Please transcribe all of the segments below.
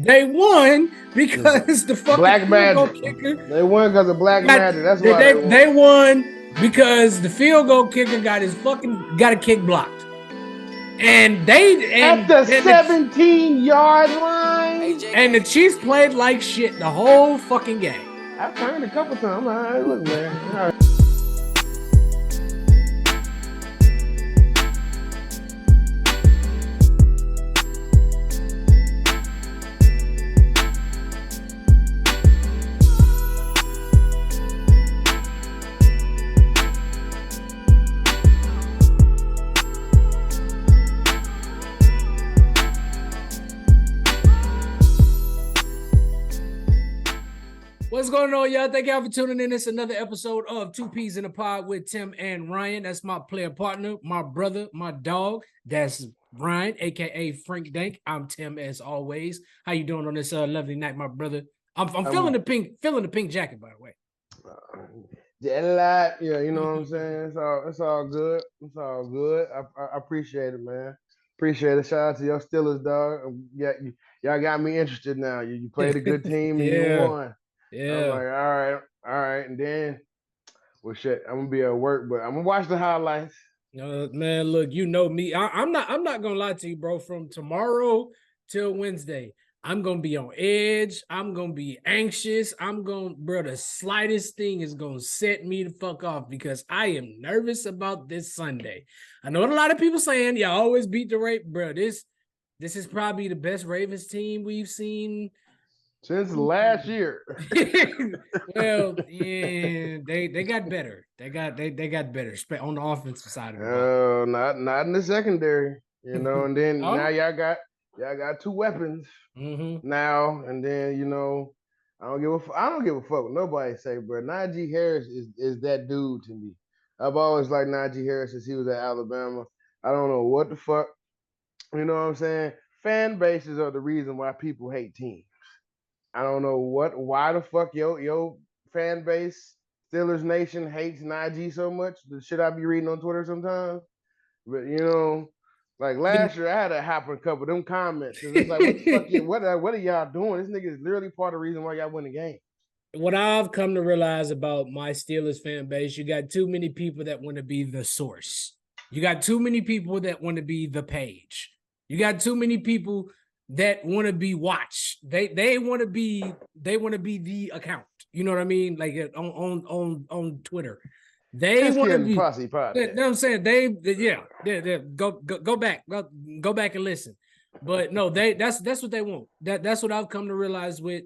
They won because the fucking Black field goal Magic. kicker. They won because of Black Magic. That's why They won because the field goal kicker got a kick blocked. And at the 17-yard line. And the Chiefs played like shit the whole fucking game. I've turned a couple times. I'm like, all right, look, man. All right. What's going on, y'all? Thank y'all for tuning in. It's another episode of Two Peas in a Pod with Tim and Ryan. That's my player partner, my brother, my dog. That's Ryan, aka Frank Dank. I'm Tim, as always. How you doing on this lovely night, my brother? I'm feeling the pink jacket, by the way. Yeah, you know what I'm saying? It's all good. It's all good. I appreciate it, man. Appreciate it. Shout out to your Steelers, dog. Yeah, y'all got me interested now. You played a good team and you won. Yeah. I'm like, all right. And then, well, shit, I'm gonna be at work, but I'm gonna watch the highlights. Man, look, you know me. I'm not gonna lie to you, bro. From tomorrow till Wednesday, I'm gonna be on edge. I'm gonna be anxious. Bro, the slightest thing is gonna set me the fuck off because I am nervous about this Sunday. I know what a lot of people saying, y'all always beat the Ravens, bro. This is probably the best Ravens team we've seen since last year. Well, yeah, they got better. They got better on the offensive side of the ball. Not in the secondary, you know. And then now y'all got two weapons now. And then I don't give a fuck what nobody say, bro. Najee Harris is that dude to me. I've always liked Najee Harris since he was at Alabama. I don't know what the fuck, you know what I'm saying. Fan bases are the reason why people hate teams. I don't know why the fuck your fan base, Steelers Nation, hates Najee so much. The shit I be reading on Twitter sometimes. But like last year, I had to hop a couple of them comments. It's like, what the fuck? What are y'all doing? This nigga is literally part of the reason why y'all win the game. What I've come to realize about my Steelers fan base, you got too many people that want to be the source. You got too many people that want to be the page. You got too many people that want to be watched. They want to be the account. You know what I mean? Like on Twitter. They want to be. You know what I'm saying? They go back and listen. But no, that's what they want. That's what I've come to realize with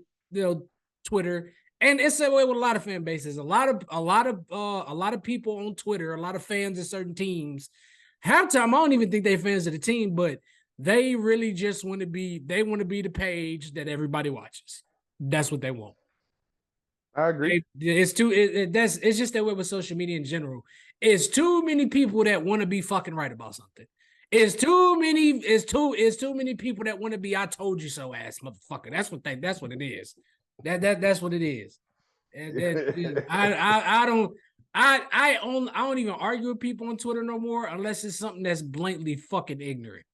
Twitter. And it's that way with a lot of fan bases. A lot of people on Twitter, a lot of fans of certain teams. Half time, I don't even think they're fans of the team, but they really just want to be. They want to be the page that everybody watches. That's what they want. I agree. It's just that way with social media in general. It's too many people that want to be fucking right about something. It's too many people that want to be I told you so ass motherfucker. That's what it is. That's what it is. And I don't even argue with people on Twitter no more unless it's something that's blatantly fucking ignorant.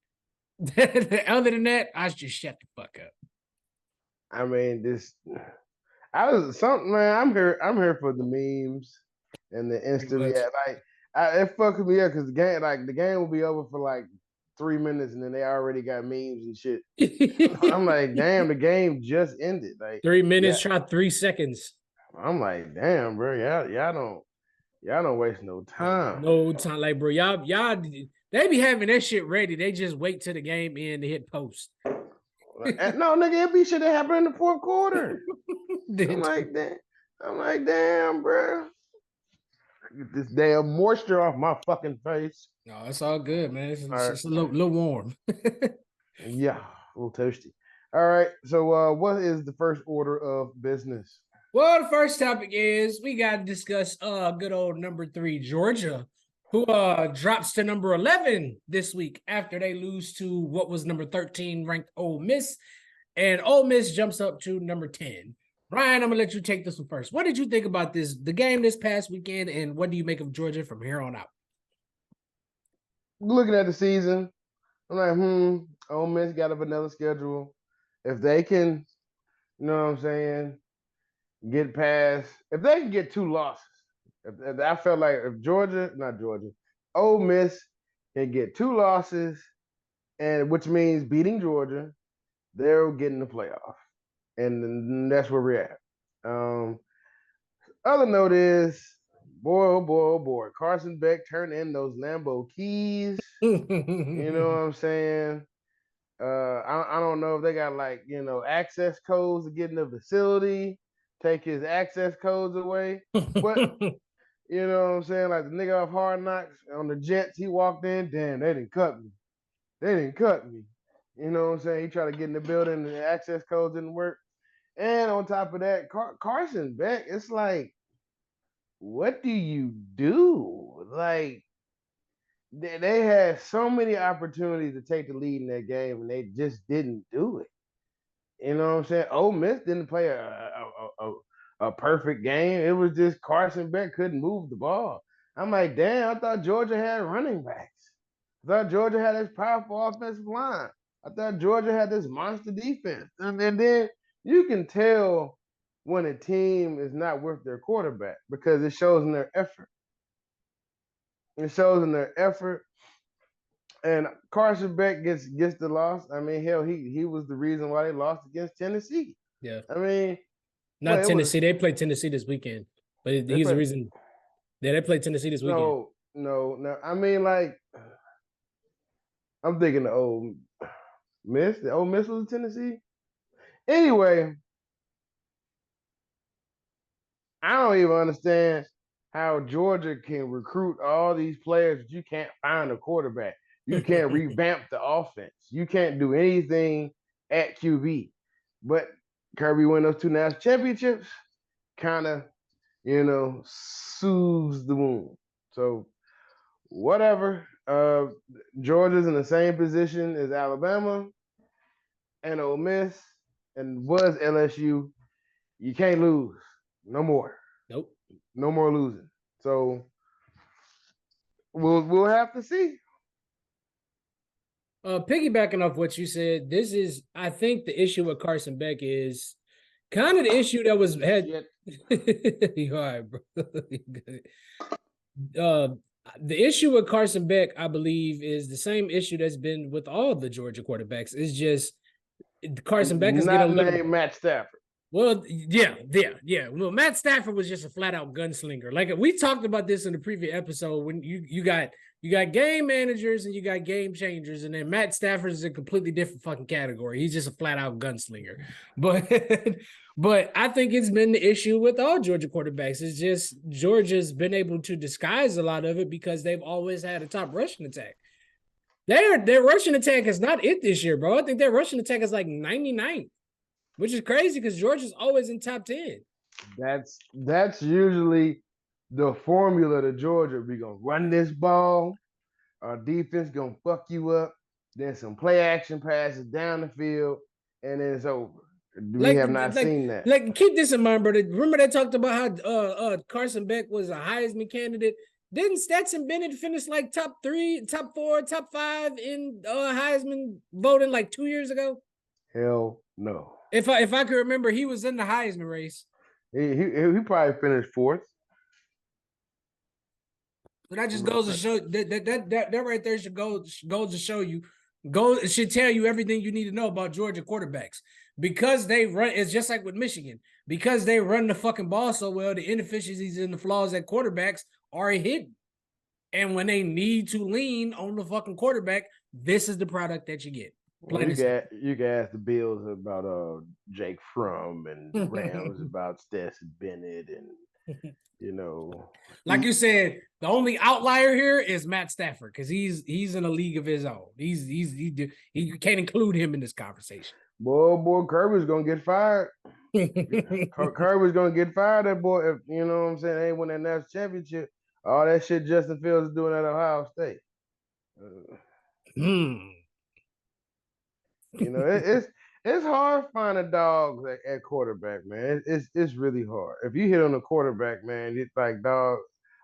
Other than that, I just shut the fuck up. I mean, I'm here for the memes and the instant. Yeah, it fucks me up because the game will be over for like 3 minutes and then they already got memes and shit. I'm like, damn, the game just ended. Like 3 minutes, try 3 seconds. I'm like, damn, bro, y'all don't waste no time. No time, like, bro, y'all, they be having that shit ready. They just wait till the game end to hit post. No, nigga, it be shit that happened in the fourth quarter. I'm like, damn, bro. Get this damn moisture off my fucking face. No, it's all good, man. It's just a little warm. Yeah, a little toasty. All right, so what is the first order of business? Well, the first topic is we got to discuss good old number 3 Georgia, who drops to number 11 this week after they lose to what was number 13 ranked Ole Miss, and Ole Miss jumps up to number 10. Ryan, I'm gonna let you take this one first. What did you think about the game this past weekend, and what do you make of Georgia from here on out? Looking at the season, I'm like, Ole Miss got a vanilla schedule. if they can, you know what I'm saying, get past, if they can get 2 losses, if I felt like if Ole Miss can get 2 losses, and which means beating Georgia, they'll get in the playoff, and that's where we're at. Other note is, boy, oh boy, oh boy, Carson Beck turned in those Lambo keys. You know what I'm saying? I don't know if they got like, access codes to get in the facility, take his access codes away. But you know what I'm saying? Like the nigga off Hard Knocks on the Jets, he walked in, damn, they didn't cut me. They didn't cut me. You know what I'm saying? He tried to get in the building and the access codes didn't work. And on top of that, Carson Beck, it's like, what do you do? Like, they had so many opportunities to take the lead in that game, and they just didn't do it. You know what I'm saying? Ole Miss didn't play a perfect game. It was just Carson Beck couldn't move the ball. I'm like, damn, I thought Georgia had running backs. I thought Georgia had this powerful offensive line. I thought Georgia had this monster defense. And then you can tell when a team is not worth their quarterback because it shows in their effort. It shows in their effort. And Carson Beck gets the loss. I mean, hell, he was the reason why they lost against Tennessee. Yeah. I mean, not Tennessee. They played Tennessee this weekend, but he's the reason. Yeah, they played Tennessee this weekend. No. I mean, like, I'm thinking the Ole Miss. The Ole Miss was Tennessee. Anyway, I don't even understand how Georgia can recruit all these players, but you can't find a quarterback. You can't revamp the offense. You can't do anything at QB. But Kirby won those 2 national championships, kind of, soothes the wound. So whatever. Georgia's in the same position as Alabama and Ole Miss and was LSU. You can't lose. No more. Nope. No more losing. So we'll have to see. Piggybacking off what you said, this is, I think, the issue with Carson Beck is kind of the issue that was had. You all right, bro? The issue with Carson Beck, I believe, is the same issue that's been with all the Georgia quarterbacks. It's just Carson Beck is not named Matt Stafford. Well, yeah. Well, Matt Stafford was just a flat out gunslinger. Like we talked about this in the previous episode when you got game managers and you got game changers, and then Matt Stafford is a completely different fucking category. He's just a flat out gunslinger. But I think it's been the issue with all Georgia quarterbacks. It's just Georgia's been able to disguise a lot of it because they've always had a top rushing attack. Their rushing attack is not it this year, bro. I think their rushing attack is like 99. Which is crazy because Georgia's always in top 10. That's usually the formula to Georgia. We're going to run this ball. Our defense going to fuck you up. Then some play action passes down the field, and then it's over. We have not seen that. Like, keep this in mind, brother. Remember they talked about how Carson Beck was a Heisman candidate? Didn't Stetson Bennett finish like top 3, top 4, top 5 in Heisman voting like 2 years ago? Hell no. If I could remember, he was in the Heisman race. He probably finished 4th. But that just goes to show that right there should goes to show you. It should tell you everything you need to know about Georgia quarterbacks. Because they run, it's just like with Michigan. Because they run the fucking ball so well, the inefficiencies and the flaws at quarterbacks are hidden. And when they need to lean on the fucking quarterback, this is the product that you get. Well, you can ask the Bills about Jake Fromm and the Rams about Stetson Bennett and like you said, the only outlier here is Matt Stafford because he's in a league of his own. He can't include him in this conversation. Boy, Kirby's gonna get fired. Kirby's gonna get fired. That boy, if you know what I'm saying, they ain't win that national championship. All that shit Justin Fields is doing at Ohio State. It's hard finding dogs at quarterback, man. It's really hard. If you hit on a quarterback, man, it's like, dog,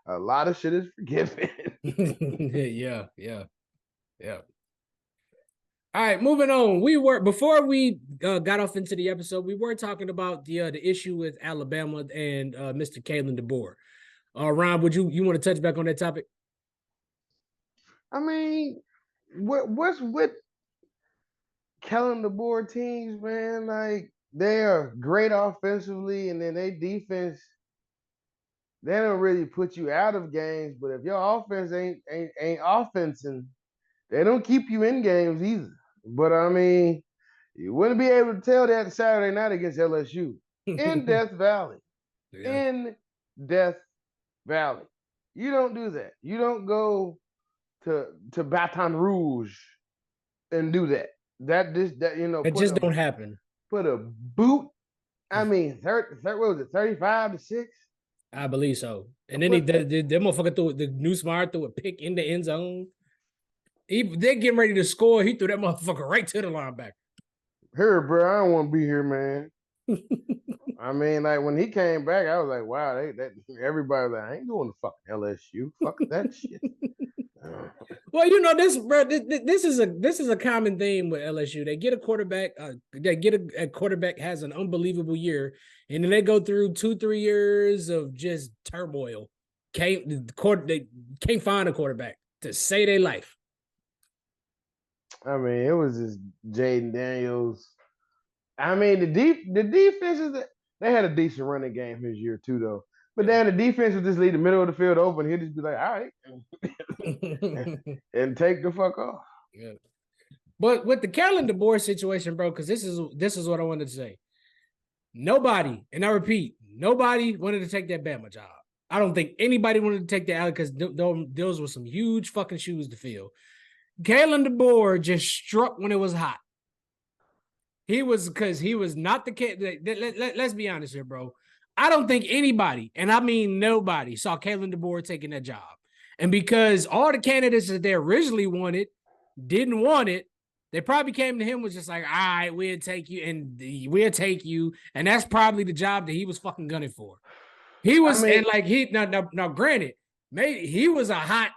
a lot of shit is forgiven. Yeah. All right, moving on. Before we got off into the episode, we were talking about the issue with Alabama and Mr. Kalen DeBoer. Ron, would you want to touch back on that topic? I mean, what's with Kellen DeBoer teams, man? Like they are great offensively, and then they defense. They don't really put you out of games, but if your offense ain't offensing, they don't keep you in games either. But I mean, you wouldn't be able to tell that Saturday night against LSU in Death Valley. Yeah. In Death Valley. You don't do that. You don't go to Baton Rouge and do that. It just don't happen. Put a boot. I mean, what was it, 35-6? I believe so. And then that motherfucker threw the new smart threw a pick in the end zone. They're getting ready to score. He threw that motherfucker right to the linebacker. Here, bro, I don't want to be here, man. I mean, like when he came back, I was like, wow, everybody was like, I ain't going to fucking LSU. Fuck that shit. Well, you know this, bro. This is a common theme with LSU. They get a quarterback. They get a quarterback has an unbelievable year, and then they go through 2-3 years of just turmoil. They can't find a quarterback to save their life. I mean, it was just Jaden Daniels. I mean, the defenses they had a decent running game his year too, though. But then the defense would just leave the middle of the field open. He'd just be like, all right. and take the fuck off. Yeah. But with the Kellen DeBoer situation, bro, because this is what I wanted to say. Nobody, and I repeat, nobody wanted to take that Bama job. I don't think anybody wanted to take that out because those were some huge fucking shoes to fill. Kellen DeBoer just struck when it was hot. He was not the kid. Let's be honest here, bro. I don't think anybody, and I mean nobody, saw Kalen DeBoer taking that job. And because all the candidates that they originally wanted didn't want it, they probably came to him was just like, all right, we'll take you, and we'll take you. And that's probably the job that he was fucking gunning for. He was, and like now granted, maybe he was a hot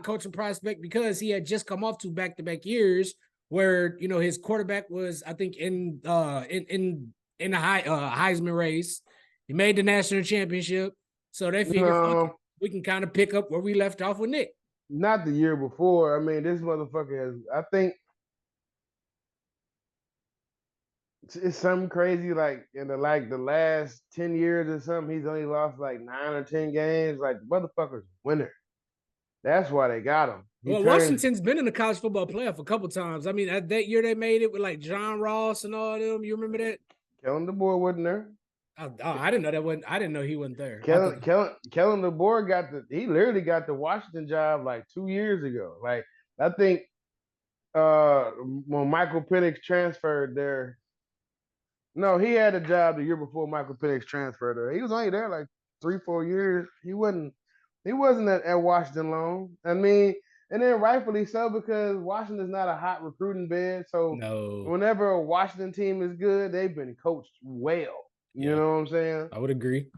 coaching prospect because he had just come off 2 back-to-back years where his quarterback was, I think, in the Heisman race. He made the national championship, so they figured we can kind of pick up where we left off with Nick. Not the year before. I mean, this motherfucker has. I think it's something crazy. Like in the last 10 years or something, he's only lost like 9 or 10 games. Like the motherfucker's winner. That's why they got him. Washington's been in the college football playoff a couple times. I mean, that year they made it with like John Ross and all of them. You remember that? Kellen DeBoer wasn't there. I didn't know that wasn't. I didn't know he wasn't there. Kellen DeBoer he literally got the Washington job like 2 years ago. Like I think when Michael Penix transferred there. No, he had a job the year before Michael Penix transferred there. He was only there like 3-4 years. He wasn't at Washington long. I mean, and then rightfully so because Washington's not a hot recruiting bed. So whenever a Washington team is good, they've been coached well. You know what I'm saying? I would agree.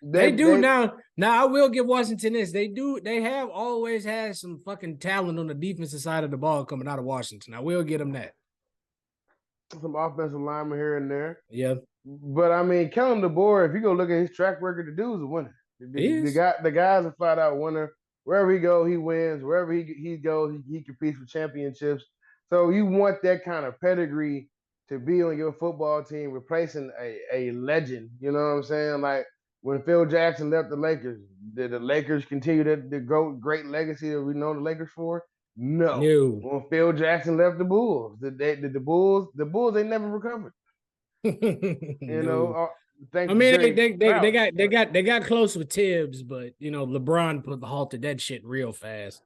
They do now. Now I will give Washington this. They have always had some fucking talent on the defensive side of the ball coming out of Washington. I will give them that. Some offensive linemen here and there. Yeah. But I mean, Kellen DeBoer, if you go look at his track record, the dude's a winner. The guy's a flat out winner. Wherever he goes, he wins. Wherever he goes, he competes for championships. So you want that kind of pedigree to be on your football team, replacing a legend. You know what I'm saying? Like when Phil Jackson left the Lakers, did the Lakers continue the great legacy that we know the Lakers for? No. When Phil Jackson left the Bulls, the Bulls ain't never recovered. You know. I mean, they got close with Tibbs, but LeBron halted that shit real fast.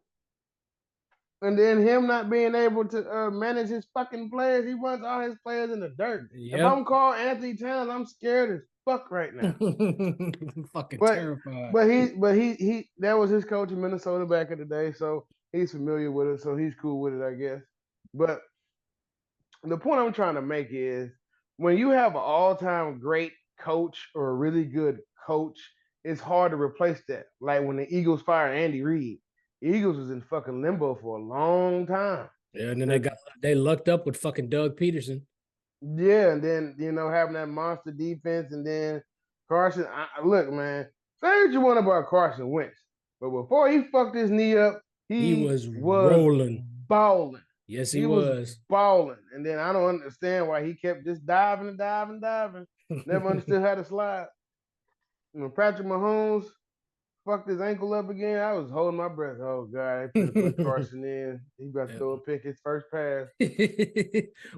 And then him not being able to manage his fucking players, he runs all his players in the dirt. Yep. If I'm called Anthony Towns, I'm scared as fuck right now. Fucking terrified. But he that was his coach in Minnesota back in the day, so he's familiar with it, so he's cool with it, I guess. But the point I'm trying to make is when you have an all-time great coach or a really good coach, it's hard to replace that. Like when the Eagles fired Andy Reid. Eagles was in fucking limbo for a long time. Yeah, and then they lucked up with fucking Doug Peterson. Yeah, and then having that monster defense, and then Carson. Look, man, say what you want about Carson Wentz, but before he fucked his knee up, He he was was rolling. balling. Yes, he was balling, and then I don't understand why he kept just diving and diving and diving. Never understood how to slide. When Patrick Mahomes fucked his ankle up again, I was holding my breath. Oh God, they put Carson in. He about to throw a pick his first pass.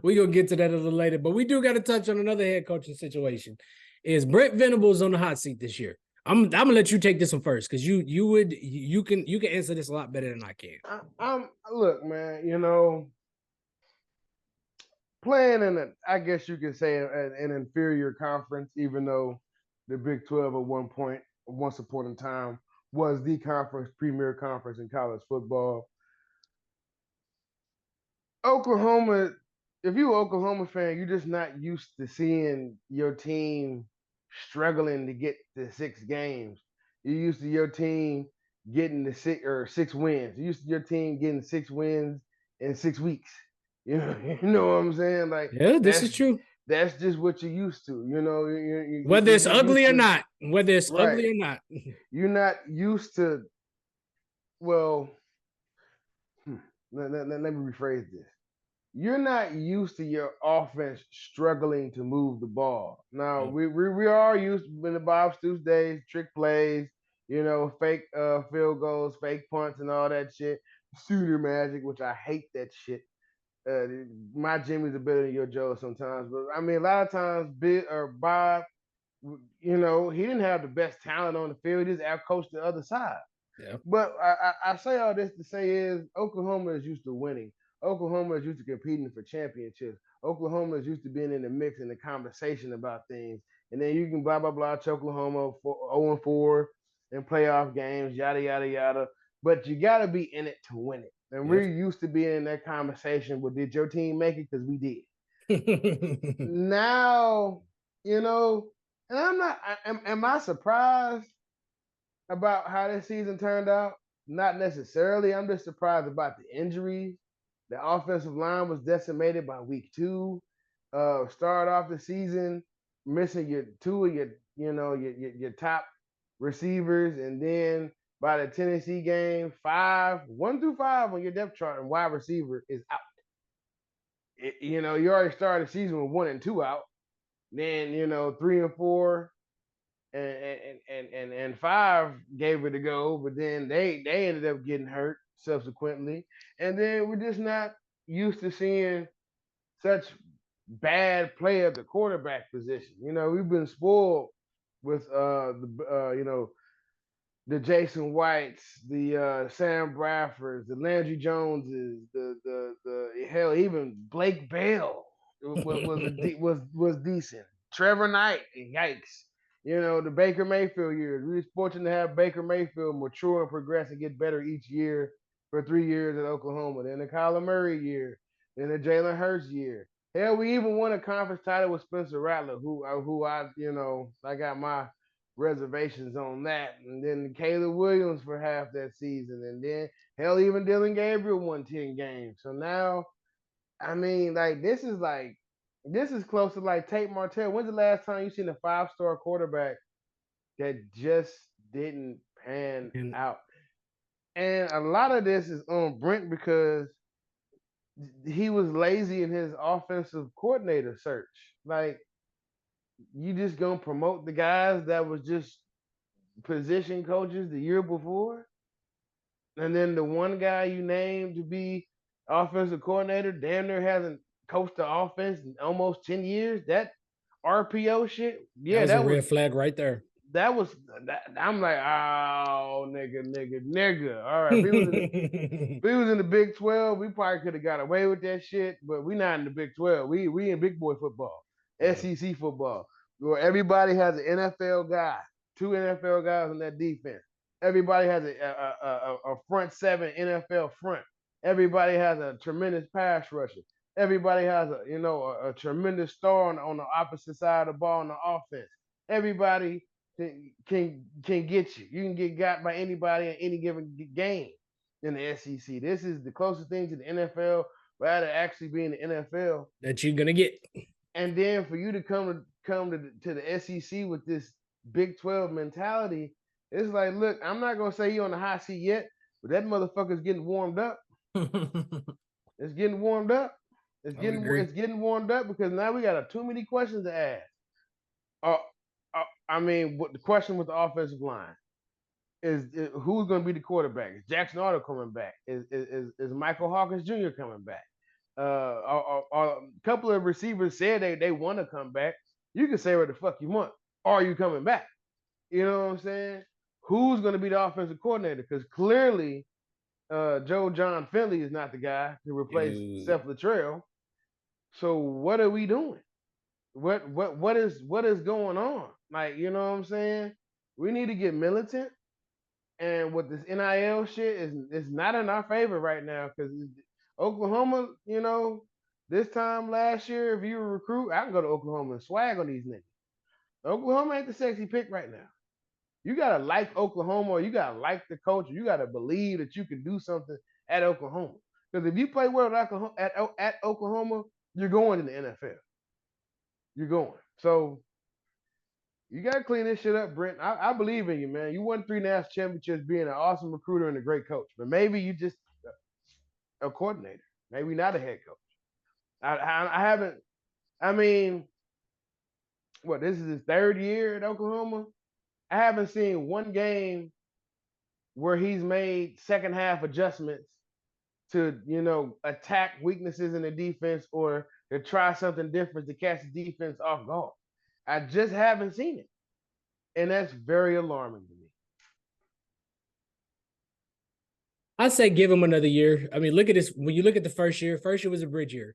We gonna get to that a little later, but we do got to touch on another head coaching situation. Is Brent Venables on the hot seat this year? I'm gonna let you take this one first because you can answer this a lot better than I can. Look, man, playing in I guess you could say an inferior conference, even though the Big 12 at once upon a time, was the premier conference in college football. Oklahoma, if you're an Oklahoma fan, you're just not used to seeing your team struggling to get to 6 games. You're used to your team getting the 6 wins. You're used to your team getting 6 wins in 6 weeks. You know what I'm saying? Like, yeah, this is true. That's just what you're used to. Whether it's ugly or not. Whether it's ugly or not. You're not used to. Well, let me rephrase this. You're not used to your offense struggling to move the ball. Now, we are used in the Bob Stoops days, trick plays, fake field goals, fake punts, and all that shit. Shooter magic, which I hate that shit. My Jimmys are better than your Joe sometimes, but I mean, a lot of times, Bob, he didn't have the best talent on the field. He just outcoached the other side. Yeah. But I say all this to say is Oklahoma is used to winning. Oklahoma is used to competing for championships. Oklahoma is used to being in the mix and the conversation about things. And then you can blah, blah, blah, Oklahoma 0-4 in playoff games, yada, yada, yada. But you got to be in it to win it. And we're used to being in that conversation. Well, did your team make it? Because we did. Now, and I'm not, am I surprised about how this season turned out? Not necessarily. I'm just surprised about the injuries. The offensive line was decimated by week 2. Started off the season missing your top receivers, and then by the Tennessee game, 1 through 5 on your depth chart and wide receiver is out. You already started the season with 1 and 2 out. Then 3 and 4 and 5 gave it a go, but then they ended up getting hurt subsequently. And then we're just not used to seeing such bad play at the quarterback position. We've been spoiled with the Jason Whites, the Sam Bradfords, the Landry Joneses, the hell, even Blake Bell was decent. Trevor Knight, yikes. The Baker Mayfield years. We were fortunate to have Baker Mayfield mature and progress and get better each year for 3 years at Oklahoma. Then the Kyler Murray year. Then the Jalen Hurts year. Hell, we even won a conference title with Spencer Rattler, who I got my reservations on that. And then Caleb Williams for half that season. And then, hell, even Dylan Gabriel won 10 games. So now, I mean, this is close to like Tate Martell. When's the last time you seen a 5-star quarterback that just didn't pan out? And a lot of this is on Brent because he was lazy in his offensive coordinator search. Like, you just gonna promote the guys that was just position coaches the year before? And then the one guy you named to be offensive coordinator damn near hasn't coached the offense in almost 10 years. That RPO shit, yeah, that was a red flag right there. I'm like, oh, nigga. All right, if he was in the Big 12, we probably could have got away with that shit, but we not in the Big 12. We in big boy football, SEC football, where everybody has an NFL guy, 2 NFL guys on that defense. Everybody has a front 7 NFL front. Everybody has a tremendous pass rusher. Everybody has a tremendous star on the opposite side of the ball on the offense. Everybody can get you. You can get got by anybody in any given game in the SEC. This is the closest thing to the NFL rather actually be in the NFL that you're gonna get. And then for you to come to the SEC with this Big 12 mentality, it's like, look, I'm not gonna say you're on the hot seat yet, but that motherfucker's getting warmed up. It's getting warmed up. It's getting warmed up because now we got too many questions to ask. I mean, what the question with the offensive line is who's going to be the quarterback? Is Jackson Arnold coming back? Is Michael Hawkins Jr. coming back? A couple of receivers said they want to come back. You can say what the fuck you want. Are you coming back? You know what I'm saying? Who's going to be the offensive coordinator? Because clearly, Joe John Finley is not the guy to replace Seth Luttrell. So what are we doing? What is going on? Like, you know what I'm saying? We need to get militant. And with this NIL shit is not in our favor right now because Oklahoma, you know, this time last year, if you were a recruit, I can go to Oklahoma and swag on these niggas. Oklahoma ain't the sexy pick right now. You gotta like Oklahoma, or you gotta like the culture. You gotta believe that you can do something at Oklahoma. Because if you play well at Oklahoma, you're going to the NFL. You're going. So you got to clean this shit up, Brent. I believe in you, man. You won 3 national championships being an awesome recruiter and a great coach. But maybe you just a coordinator. Maybe not a head coach. I haven't, I mean, this is his 3rd year at Oklahoma? I haven't seen one game where he's made second half adjustments to, you know, attack weaknesses in the defense or to try something different to catch the defense off guard. I just haven't seen it. And that's very alarming to me. I say give him another year. I mean, look at this. When you look at the first year was a bridge year.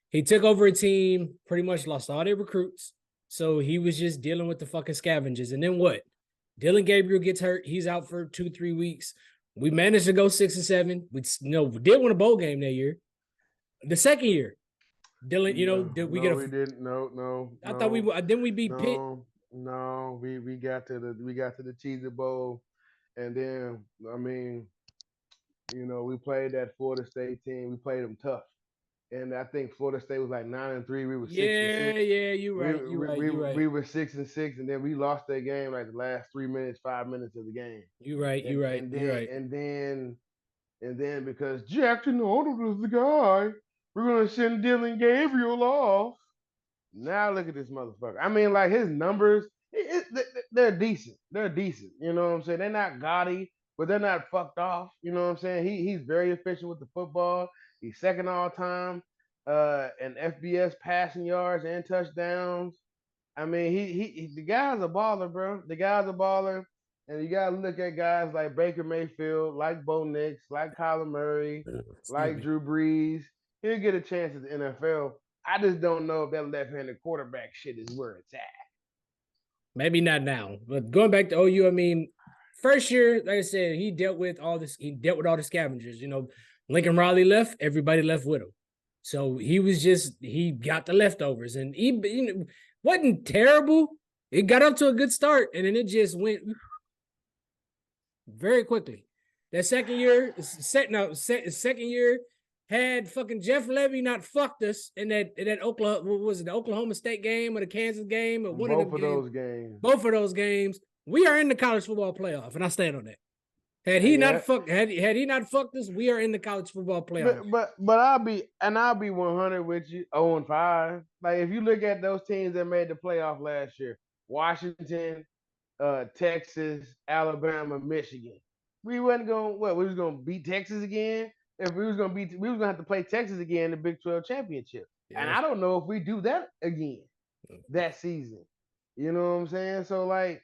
He took over a team, pretty much lost all their recruits. So he was just dealing with the fucking scavengers. And then what? Dylan Gabriel gets hurt. He's out for 2-3 weeks. We managed to go 6-7. We did win a bowl game that year. The second year, Dylan, did we get a? We didn't. No. I thought we didn't. We beat Pitt. No, we got to the Cheez-It Bowl, and then I mean, we played that Florida State team. We played them tough, and I think Florida State was like 9-3. We were 6-6. Yeah, you're right. We were 6-6, and then we lost that game like the last 5 minutes of the game. You're right. And then because Jackson Arnold is the guy, we're gonna send Dylan Gabriel off. Now look at this motherfucker. I mean, like his numbers, they're decent. They're decent. You know what I'm saying? They're not gaudy, but they're not fucked off. You know what I'm saying? He's very efficient with the football. He's second all time in FBS passing yards and touchdowns. I mean, he the guy's a baller, bro. The guy's a baller. And you gotta look at guys like Baker Mayfield, like Bo Nix, like Kyler Murray, like Drew Brees. He'll get a chance at the NFL. I just don't know if that left-handed quarterback shit is where it's at. Maybe not now, but going back to OU, I mean, first year, like I said, he dealt with all this. He dealt with all the scavengers. Lincoln Riley left, everybody left with him. So he got the leftovers, and he wasn't terrible. It got up to a good start, and then it just went very quickly. That second year, second year. Had fucking Jeff Levy not fucked us in that Oklahoma, what was it, the Oklahoma State game or the Kansas game or one of those games. Both of those games, we are in the college football playoff, and I stand on that. Had he not fucked us, we are in the college football playoff. But I'll be 100 with you, 0-5. Like if you look at those teams that made the playoff last year, Washington, Texas, Alabama, Michigan. We wasn't going. We was going to beat Texas again. If we was gonna have to play Texas again in the Big 12 championship. Yeah. And I don't know if we do that again that season. You know what I'm saying? So like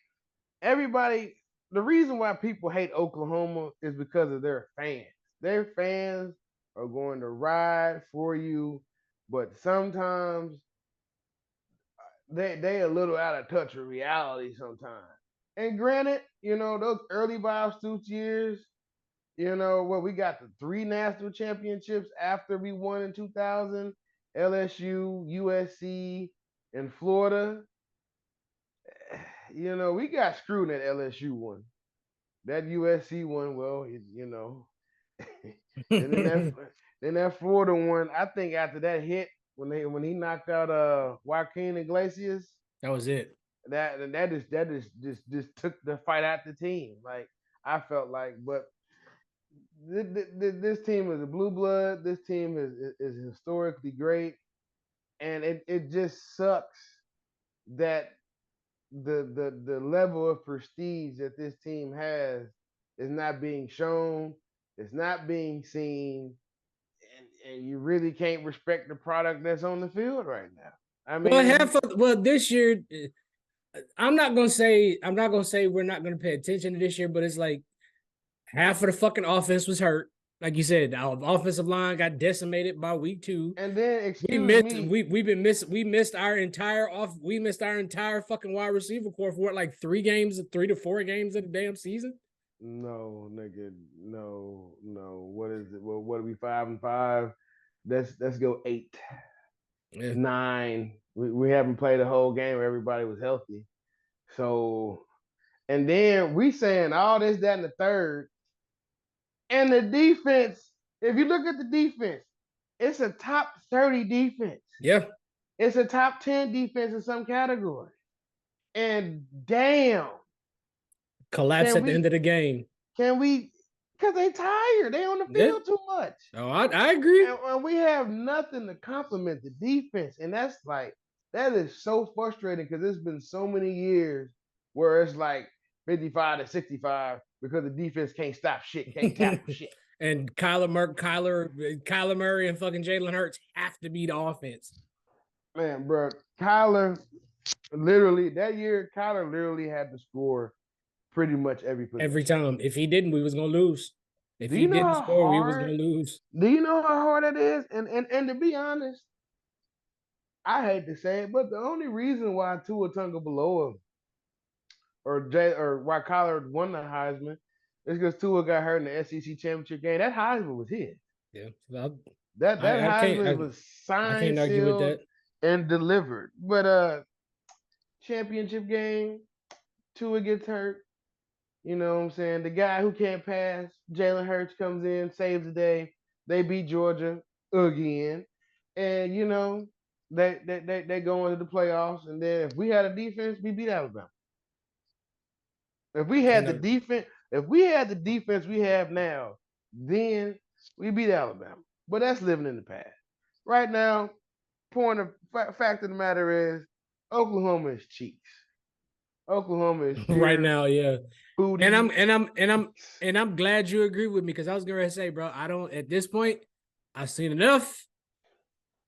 everybody, the reason why people hate Oklahoma is because of their fans. Their fans are going to ride for you, but sometimes they a little out of touch with reality sometimes. And granted, those early Barstool years, we got the 3 national championships after we won in 2000, LSU, USC, and Florida. We got screwed in that LSU one. That USC one, well, and Then that Florida one, I think after that hit when he knocked out Joaquin Iglesias, that was it. That just took the fight out the team. Like I felt like, but this team is a blue blood. This team is historically great, and it just sucks that the level of prestige that this team has is not being shown. It's not being seen, and you really can't respect the product that's on the field right now. I mean, this year, I'm not gonna say we're not gonna pay attention to this year, but it's like half of the fucking offense was hurt. Like you said, our offensive line got decimated by week 2. And then we missed our entire fucking wide receiver core for what, like 3 to 4 games of the damn season. No, nigga, no. What is it? Well, what are we 5-5? Let's go 8, 9. We haven't played a whole game where everybody was healthy. So, and then we saying all this, that, and the third. And the defense, if you look at the defense, it's a top 30 defense. Yeah. It's a top 10 defense in some category. And damn. Collapse at the end of the game. Can we? Because they tired. They on the field too much. Oh, I agree. And we have nothing to compliment the defense. And that is so frustrating because there's been so many years where it's like 55 to 65 because the defense can't stop shit, can't tackle shit. And Kyler Murray and fucking Jalen Hurts have to be the offense. Man, bro, Kyler literally had to score pretty much every time. If he didn't, we was gonna lose. If he didn't score, we was gonna lose. Do you know how hard it is? And to be honest, I hate to say it, but the only reason why Tua Tagovailoa or why Kyler won the Heisman is because Tua got hurt in the SEC championship game. That Heisman was his. Yeah, that Heisman was signed, sealed, and delivered. But championship game, Tua gets hurt. You know what I'm saying? The guy who can't pass, Jalen Hurts, comes in, saves the day. They beat Georgia again. And, you know, they go into the playoffs. And then if we had a defense, we beat Alabama. If we had the defense we have now, then we beat Alabama. But that's living in the past. Right now, fact of the matter is, Oklahoma is cheeks. Oklahoma is right now, yeah. Booty. And I'm glad you agree with me because I was gonna say, bro, I don't at this point. I've seen enough.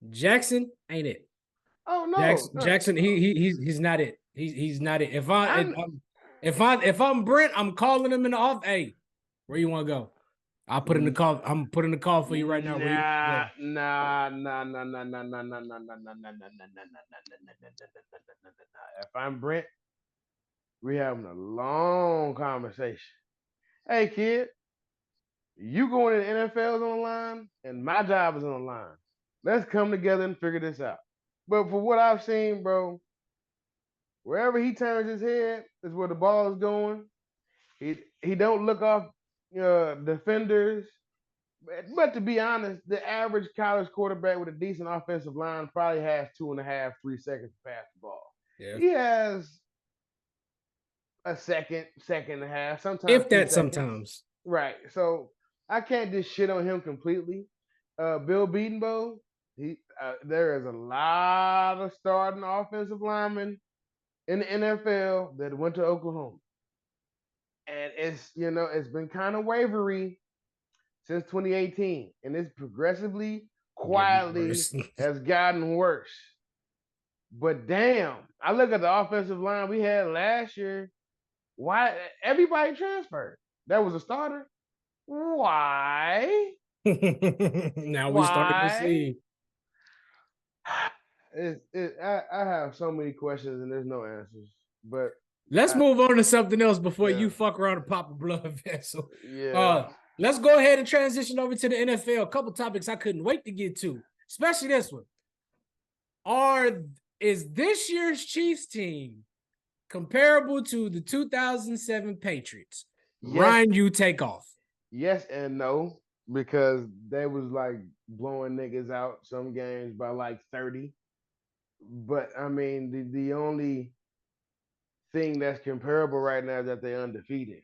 Jackson ain't it. Oh no, Jackson. He's not it. He's not it. If I'm Brent, I'm calling him in the off. Hey, where you want to go? I'll put in the call. I'm putting the call for you right now. Nah. If I'm Brent, we're having a long conversation. Hey, kid, you going to the NFL is on the line, and my job is on the line. Let's come together and figure this out. But for what I've seen, bro, wherever he turns his head is where the ball is going. He don't look off defenders. But to be honest, the average college quarterback with a decent offensive line probably has 2.5, 3 seconds to pass the ball. Yeah. He has a second and a half, sometimes. If that sometimes. Right. So I can't just shit on him completely. Bill Bedenbaugh, there is a lot of starting offensive linemen in the NFL that went to Oklahoma. And it's been kind of wavery since 2018. And it's progressively, quietly has gotten worse. But damn, I look at the offensive line we had last year. Why everybody transferred? That was a starter. Why? Now we starting to see. I have so many questions and there's no answers. But let's move on to something else before you fuck around and pop a blood vessel. Yeah. Let's go ahead and transition over to the NFL. A couple topics I couldn't wait to get to, especially this one. Is this year's Chiefs team comparable to the 2007 Patriots? Yes. Ryan, you take off. Yes and no. because they was like blowing niggas out some games by like 30. But I mean, the only thing that's comparable right now is that they're undefeated.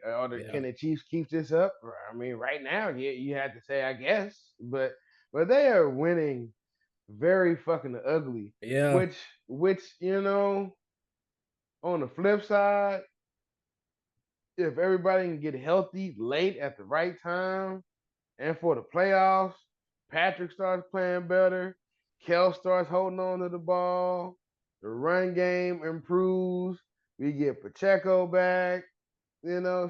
Can the Chiefs keep this up? I mean, right now, yeah, you had to say, I guess, but they are winning very fucking ugly. Yeah. Which on the flip side, if everybody can get healthy late at the right time and for the playoffs, Patrick starts playing better, Kel starts holding on to the ball, the run game improves, we get Pacheco back, some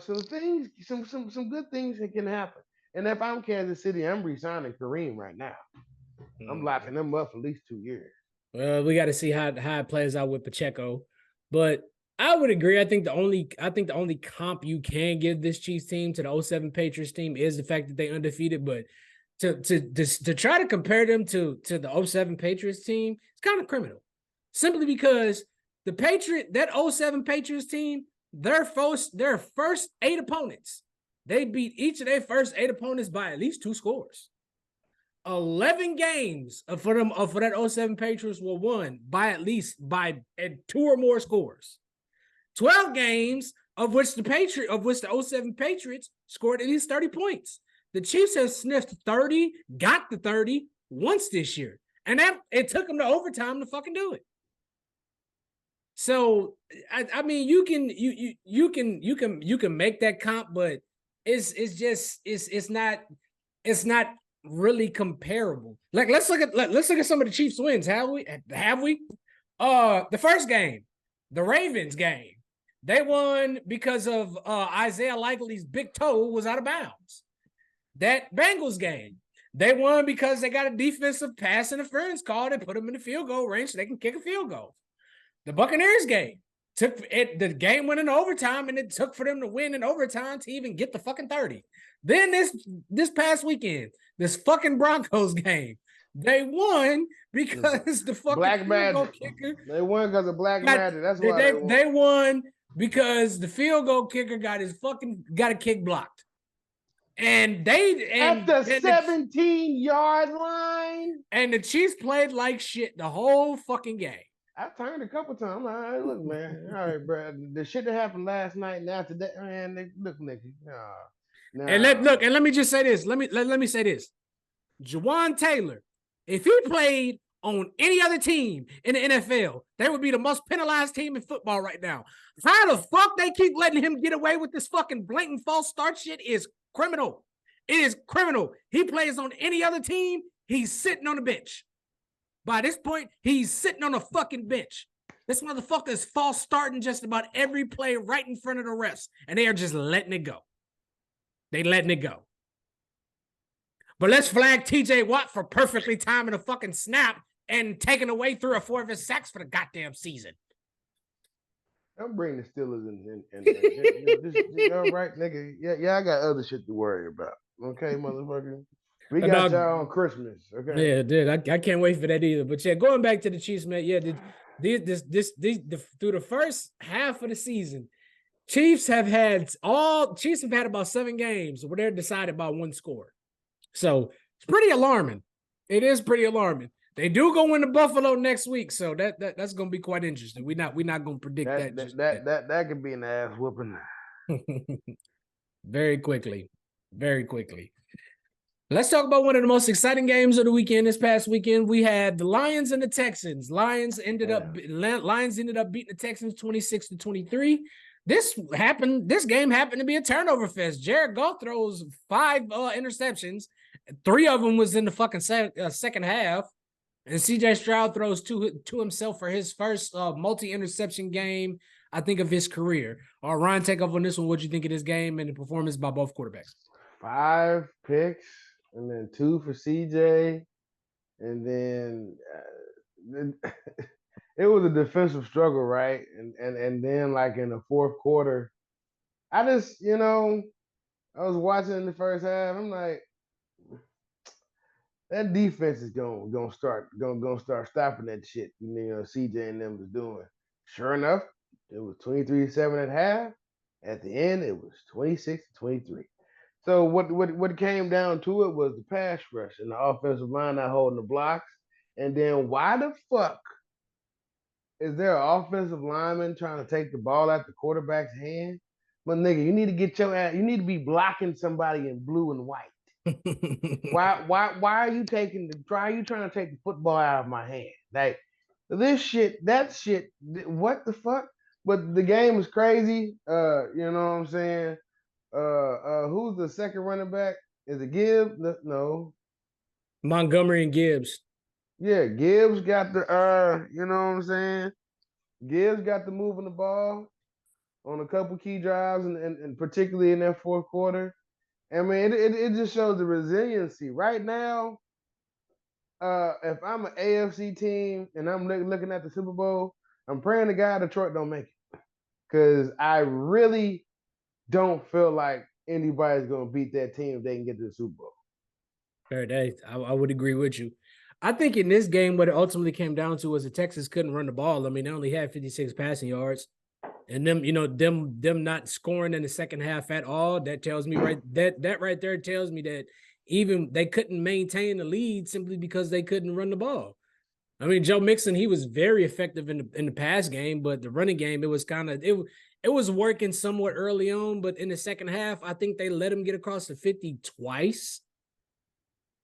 good things that can happen. And if I'm Kansas City, I'm resigning Kareem right now. I'm locking them up for at least 2 years. Well, we got to see how it plays out with Pacheco, but I would agree. I think the only comp you can give this Chiefs team to the 07 Patriots team is the fact that they undefeated. But to try to compare them to the 07 Patriots team, it's kind of criminal. Simply because that 07 Patriots team, their first 8 opponents, they beat each of their first 8 opponents by at least 2 scores. 11 games for that 07 Patriots were won by 2 or more scores. 12 games of which the 07 Patriots scored at least 30 points. The Chiefs have sniffed 30, got the 30 once this year. And it took them to overtime to fucking do it. So I mean you can make that comp, but it's not really comparable. Like let's look at some of the Chiefs wins. Have we? The first game, the Ravens game, they won because of Isaiah Likely's big toe was out of bounds. That Bengals game, they won because they got a defensive pass interference call and put them in the field goal range so they can kick a field goal. The Buccaneers game the game went in overtime, and it took for them to win in overtime to even get the fucking 30. Then this past weekend, this fucking Broncos game, they won because the fucking Black field goal magic. kicker. They won because of black magic. That's why they won because the field goal kicker got a kick blocked. And at the 17-yard line. And the Chiefs played like shit the whole fucking game. I turned a couple times. All right, look, man. All right, bro. The shit that happened last night and after that, man. Look, Nicky. Nah. And let me just say this. Let me say this. Jawan Taylor, if he played on any other team in the NFL, they would be the most penalized team in football right now. How the fuck they keep letting him get away with this fucking blatant false start shit is criminal. It is criminal. He plays on any other team, he's sitting on the bench. By this point, he's sitting on a fucking bench. This motherfucker is false starting just about every play right in front of the refs, and they are just letting it go. They letting it go. But let's flag TJ Watt for perfectly timing a fucking snap and taking away 3 or 4 of his sacks for the goddamn season. Don't bring the Steelers and all right, nigga. Yeah, I got other shit to worry about. Okay, motherfucker. We got y'all on Christmas. Okay. Yeah, dude. I can't wait for that either. But yeah, going back to the Chiefs, man. Yeah, through the first half of the season, Chiefs have had about 7 games where they're decided by 1 score. So it's pretty alarming. It is pretty alarming. They do go into Buffalo next week, so that's going to be quite interesting. We're not going to predict that. That could be an ass whooping. Very quickly. Let's talk about one of the most exciting games of the weekend. This past weekend, we had the Lions and the Texans. Lions ended up beating the Texans 26-23. This game happened to be a turnover fest. Jared Goff throws 5 interceptions. 3 of them was in the fucking second half. And CJ Stroud throws two himself for his first multi-interception game, I think, of his career. Ryan, take off on this one. What do you think of this game and the performance by both quarterbacks? 5 picks, and then 2 for CJ, and then it was a defensive struggle, right? And then like in the fourth quarter, I just I was watching in the first half. I'm like, that defense is gonna start stopping that shit. CJ and them was doing. Sure enough, it was 23-7 at half. At the end, it was 26-23. So what came down to it was the pass rush and the offensive line not holding the blocks. And then why the fuck is there an offensive lineman trying to take the ball out the quarterback's hand? But nigga, you need to get your ass. You need to be blocking somebody in blue and white. Why are you taking the? Why are you trying to take the football out of my hand? Like this shit, that shit. What the fuck? But the game is crazy. You know what I'm saying? Who's the second running back? Is it Gibbs? No. Montgomery and Gibbs. Yeah, Gibbs got the you know what I'm saying? Gibbs got the moving the ball on a couple key drives and particularly in that fourth quarter. I mean, it just shows the resiliency. Right now, if I'm an AFC team and I'm looking at the Super Bowl, I'm praying to God Detroit don't make it. Because I really don't feel like anybody's going to beat that team if they can get to the Super Bowl. Fair day. I would agree with you. I think in this game, what it ultimately came down to was the Texans couldn't run the ball. I mean, they only had 56 passing yards. And them, them not scoring in the second half at all, that tells me that right there tells me that even they couldn't maintain the lead simply because they couldn't run the ball. I mean, Joe Mixon, he was very effective in the pass game, but the running game, it was kind of it was working somewhat early on, but in the second half, I think they let him get across the 50 twice.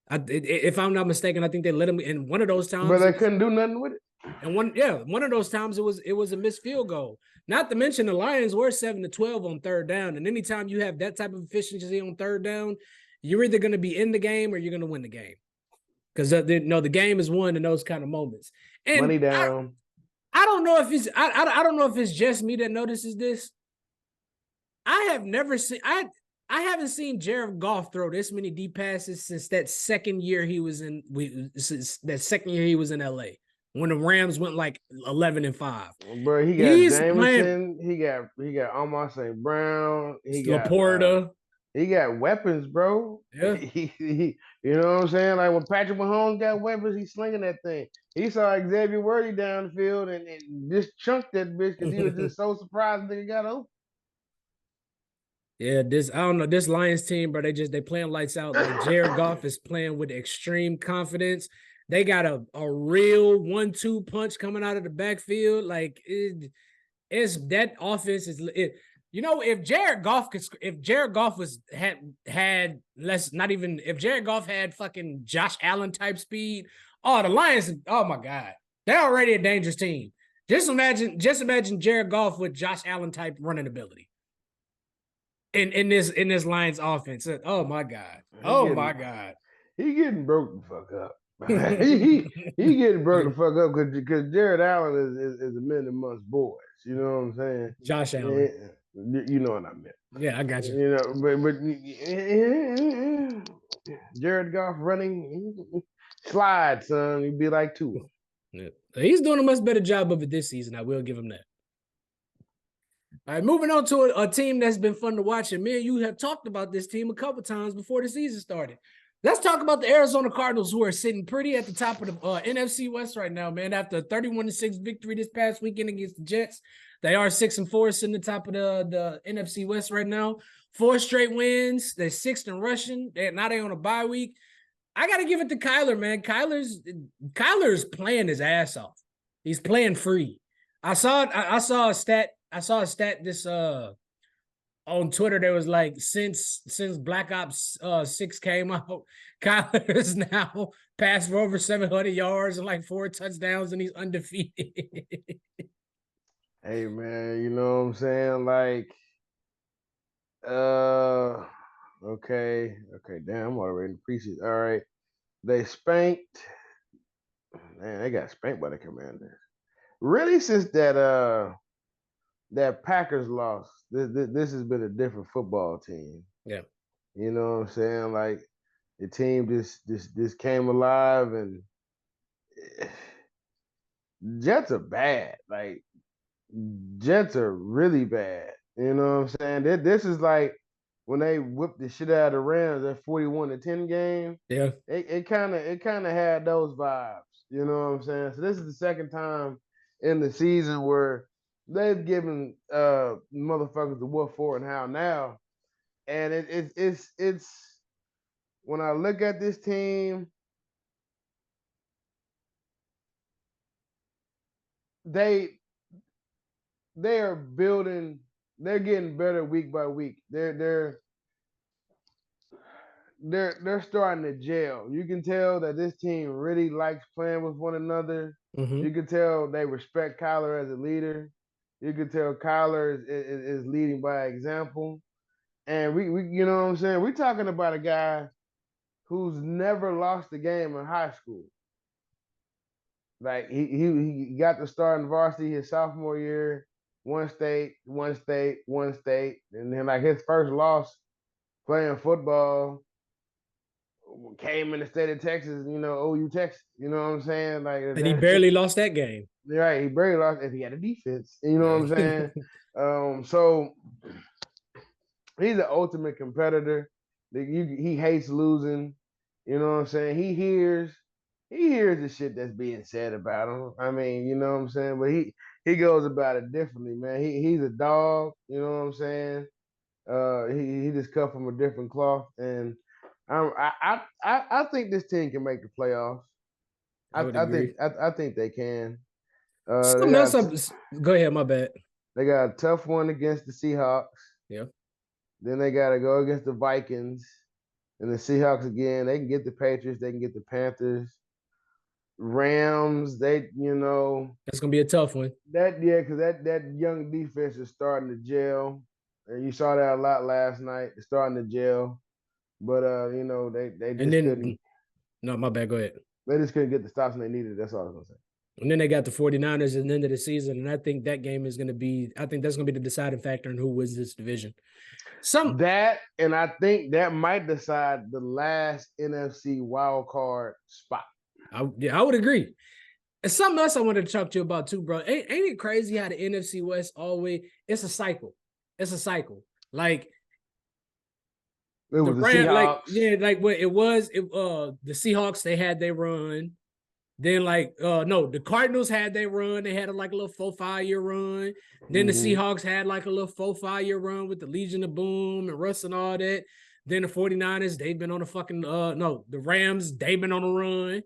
If I'm not mistaken, I think they let him in one of those times. But they couldn't do nothing with it. And one of those times it was a missed field goal. Not to mention the Lions were 7-12 on third down. And anytime you have that type of efficiency on third down, you're either going to be in the game or you're going to win the game. Because the game is won in those kind of moments. And money down. I don't know if it's I don't know if it's just me that notices this. I have never seen I haven't seen Jared Goff throw this many deep passes since that second year he was in LA. When the Rams went like 11-5. Bro, he got Jameson. He got Amon St. Brown. He Laporta. He got weapons, bro. Yeah. You know what I'm saying? Like when Patrick Mahomes got weapons, he's slinging that thing. He saw Xavier Worthy down the field and just chunked that bitch because he was just so surprised that he got open. Yeah, I don't know. This Lions team, bro, they playing lights out. Like Jared Goff is playing with extreme confidence. They got a real 1-2 punch coming out of the backfield. Like it's that offense is it. You know, if Jared Goff if Jared Goff had fucking Josh Allen type speed, the Lions, oh my God, they're already a dangerous team. Just imagine Jared Goff with Josh Allen type running ability. In this Lions offense. Oh my God. My God. He getting broke the fuck up. he getting broke the fuck up because Jared Allen is a man amongst boys. You know what I'm saying? Josh Allen. You know what I meant. Yeah, I got you. You know, but Jared Goff running slide, son. You'd be like Tua. Yeah. He's doing a much better job of it this season. I will give him that. All right, moving on to a team that's been fun to watch. And me and you have talked about this team a couple times before the season started. Let's talk about the Arizona Cardinals, who are sitting pretty at the top of the NFC West right now, man. After a 31-6 victory this past weekend against the Jets, they are 6-4, sitting at the top of the NFC West right now. 4 straight wins. They're 6th in rushing. Now they're on a bye week. I got to give it to Kyler, man. Kyler's playing his ass off. He's playing free. I saw a stat this on Twitter. There was like since Black Ops 6 came out, Kyler is now passed for over 700 yards and like 4 touchdowns, and he's undefeated. Hey man, you know what I'm saying? Like, okay, damn, I'm already in the preseason. All right, they spanked. Man, they got spanked by the Commanders. Really, since that Packers loss, this has been a different football team. Yeah, you know what I'm saying? Like the team just came alive, and Jets are bad. Like Jets are really bad. You know what I'm saying? This is like when they whipped the shit out of the Rams that 41-10 game. Yeah, it kind of had those vibes. You know what I'm saying? So this is the second time in the season where they've given motherfuckers the what for and how now. And it's when I look at this team, they are building. They're getting better week by week. They're starting to gel. You can tell that this team really likes playing with one another. Mm-hmm. You can tell they respect Kyler as a leader. You can tell Kyler is leading by example. And we you know what I'm saying? We're talking about a guy who's never lost a game in high school. Like he got to start in varsity his sophomore year, one state, and then like his first loss playing football came in the state of Texas, OU Texas. You know what I'm saying? Like, and he barely lost that game. Right, he barely lost if he had a defense. You know what I'm saying? So he's an ultimate competitor. He hates losing. You know what I'm saying? He hears the shit that's being said about him. I mean, you know what I'm saying? But he goes about it differently, man. He's a dog. You know what I'm saying? He just cut from a different cloth, and I think this team can make the playoffs. I think they can. Something else. Go ahead, my bad. They got a tough one against the Seahawks. Yeah. Then they got to go against the Vikings and the Seahawks again. They can get the Patriots. They can get the Panthers. Rams, that's gonna be a tough one. Because that young defense is starting to gel, and you saw that a lot last night. It's starting to gel, but they just couldn't. No, my bad. Go ahead. They just couldn't get the stops they needed. That's all I was gonna say. And then they got the 49ers at the end of the season, and I think that game is going to be. I think that's going to be the deciding factor in who wins this division. And I think that might decide the last NFC wild card spot. I would agree. And something else I wanted to talk to you about too, bro. Ain't it crazy how the NFC West always? It's a cycle. It's a cycle. Like it was the Seahawks. The Seahawks. They had their run. Then the Cardinals had their run. They had a little 4-5 year run. Then the Seahawks had a little 4-5 year run with the Legion of Boom and Russ and all that. Then the 49ers, they've been on a fucking the Rams, they've been on a run.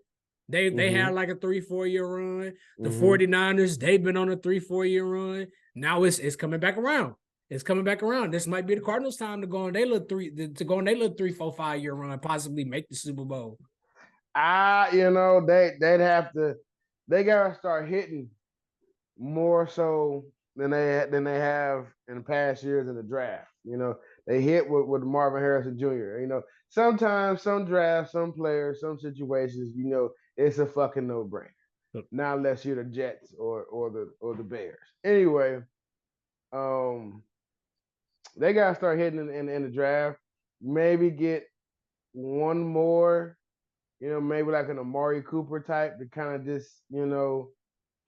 They had a 3-4 year run. The 49ers, they've been on a 3-4 year run. Now it's coming back around. It's coming back around. This might be the Cardinals' time to go on their little 3-4-5 year run, possibly make the Super Bowl. They'd have to. They gotta start hitting more so than they have in the past years in the draft. They hit with Marvin Harrison Jr. Sometimes some drafts, some players, some situations, it's a fucking no-brainer. Now, unless you're the Jets or the Bears. Anyway, they gotta start hitting in the draft. Maybe get one more. Maybe like an Amari Cooper type to kind of just,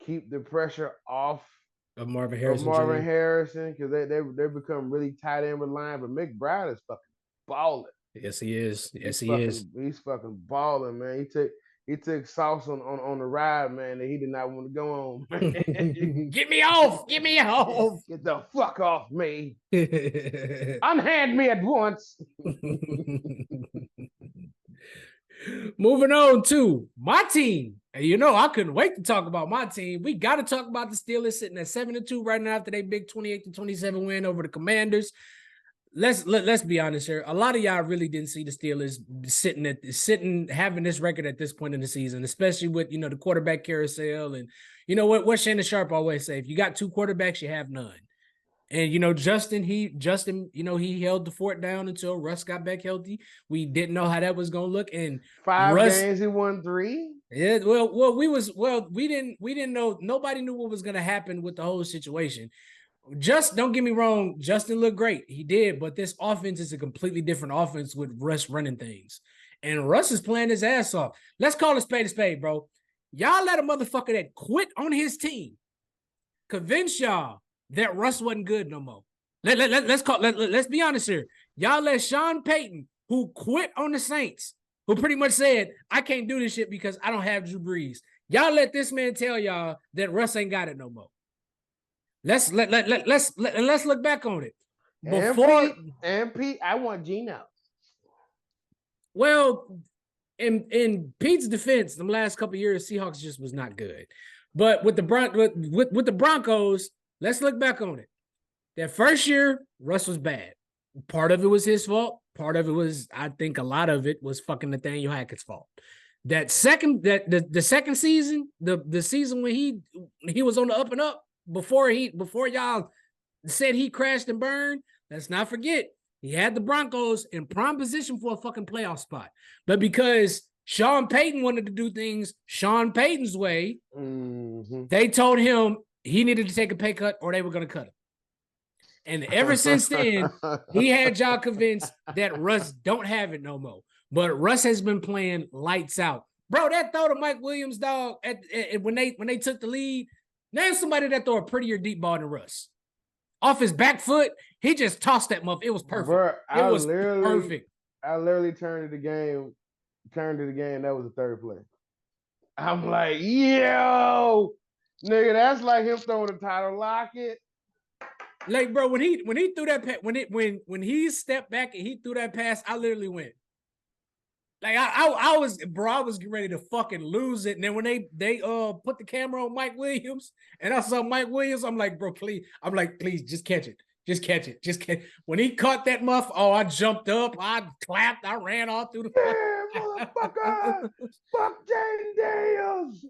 keep the pressure off of Marvin Harrison. Because they become really tight end reliant. But McBride is fucking balling. Yes, he is. He's fucking balling, man. He took sauce on the ride, man, that he did not want to go on. Get me off! Get me off! Get the fuck off me! Unhand me at once. Moving on to my team. And I couldn't wait to talk about my team. We got to talk about the Steelers sitting at 7-2 right now after their big 28-27 win over the Commanders. Let's be honest here. A lot of y'all really didn't see the Steelers having this record at this point in the season, especially with the quarterback carousel and what Shannon Sharp always say: if you got two quarterbacks, you have none. And Justin, he held the fort down until Russ got back healthy. We didn't know how that was gonna look. And 5 games, he won 3. Yeah, we didn't know. Nobody knew what was gonna happen with the whole situation. Just don't get me wrong, Justin looked great. He did, but this offense is a completely different offense with Russ running things. And Russ is playing his ass off. Let's call a spade, bro. Y'all let a motherfucker that quit on his team convince y'all that Russ wasn't good no more. Let's be honest here. Y'all let Sean Payton, who quit on the Saints, who pretty much said, I can't do this shit because I don't have Drew Brees. Y'all let this man tell y'all that Russ ain't got it no more. Let's look back on it. before and Pete, I want Geno. Well, in Pete's defense, the last couple of years, Seahawks just was not good. But with the with the Broncos, let's look back on it. That first year, Russ was bad. Part of it was his fault. Part of it was, I think, a lot of it was fucking Nathaniel Hackett's fault. That second, the second season, the season when he was on the up and up before y'all said he crashed and burned. Let's not forget he had the Broncos in prime position for a fucking playoff spot, but because Sean Payton wanted to do things Sean Payton's way, they told him he needed to take a pay cut or they were going to cut him. And ever since then, he had y'all convinced that Russ don't have it no more. But Russ has been playing lights out. Bro, that throw to Mike Williams, dog, when they took the lead, name somebody that throw a prettier deep ball than Russ. Off his back foot, he just tossed that muff. It was perfect. Bro, it was perfect. I literally turned to the game. That was the third play. I'm like, yo, nigga, that's like him throwing the title locket. Like, bro, when he threw that pass, when he stepped back and he threw that pass, I literally went. Like I was getting ready to fucking lose it. And then when they put the camera on Mike Williams and I saw Mike Williams, I'm like, bro, please, just catch it. Just catch it. When he caught that muff, I jumped up, I clapped, I ran all through the motherfucker. Fuck James Daniels.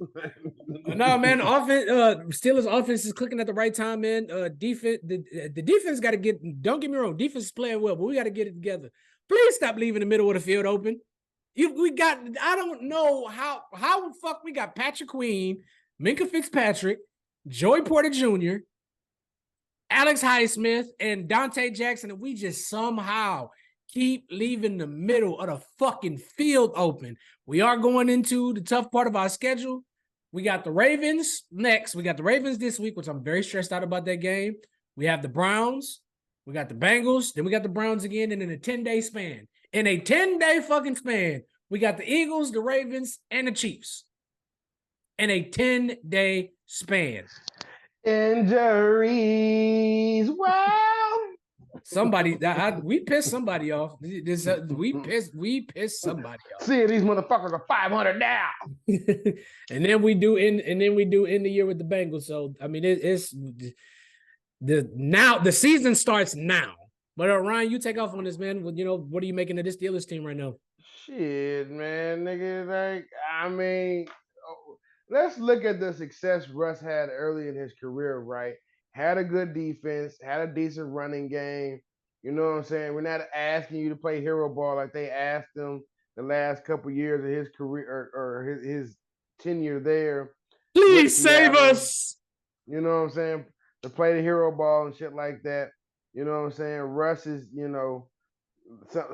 No, man, Steelers offense is clicking at the right time, man. Defense, the defense got to don't get me wrong, defense is playing well, but we got to get it together. Please stop leaving the middle of the field open. I don't know how the fuck we got Patrick Queen, Minkah Fitzpatrick, Joey Porter Jr., Alex Highsmith, and Dante Jackson, and we just somehow keep leaving the middle of the fucking field open. We are going into the tough part of our schedule. We got the Ravens next. We got the Ravens this week, which I'm very stressed out about that game. We have the Browns. We got the Bengals. Then we got the Browns again, and in a 10-day span. In a 10-day fucking span, we got the Eagles, the Ravens, and the Chiefs. In a 10-day span. Injuries. Wow. We pissed somebody off. We pissed somebody off. See, these motherfuckers are 500 now. and then we do end the year with the Bengals. So I mean, the season starts now. But Ryan, you take off on this, man. What are you making of this Steelers team right now? Shit, man, nigga. Like, I mean, let's look at the success Russ had early in his career, right? Had a good defense, had a decent running game. You know what I'm saying? We're not asking you to play hero ball like they asked him the last couple of years of his career or his tenure there. Please save us. You know what I'm saying? To play the hero ball and shit like that. You know what I'm saying? Russ is,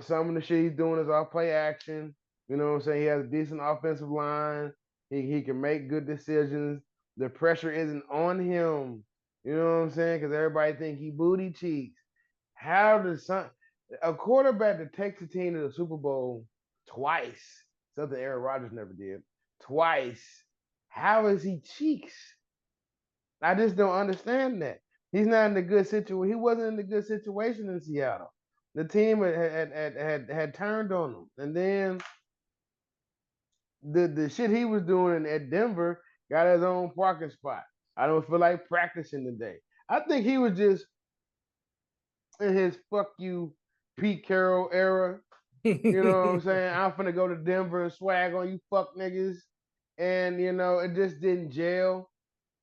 some of the shit he's doing is off play action. You know what I'm saying? He has a decent offensive line. He can make good decisions. The pressure isn't on him. You know what I'm saying? Because everybody think he booty cheeks. How does a quarterback that takes a team to the Super Bowl twice, something Aaron Rodgers never did, twice, how is he cheeks? I just don't understand that. He's not in a good situation. He wasn't in a good situation in Seattle. The team had turned on him. And then the shit he was doing at Denver got his own parking spot. I don't feel like practicing today. I think he was just in his fuck you Pete Carroll era. You know what I'm saying? I'm finna go to Denver and swag on you fuck niggas. And, it just didn't gel.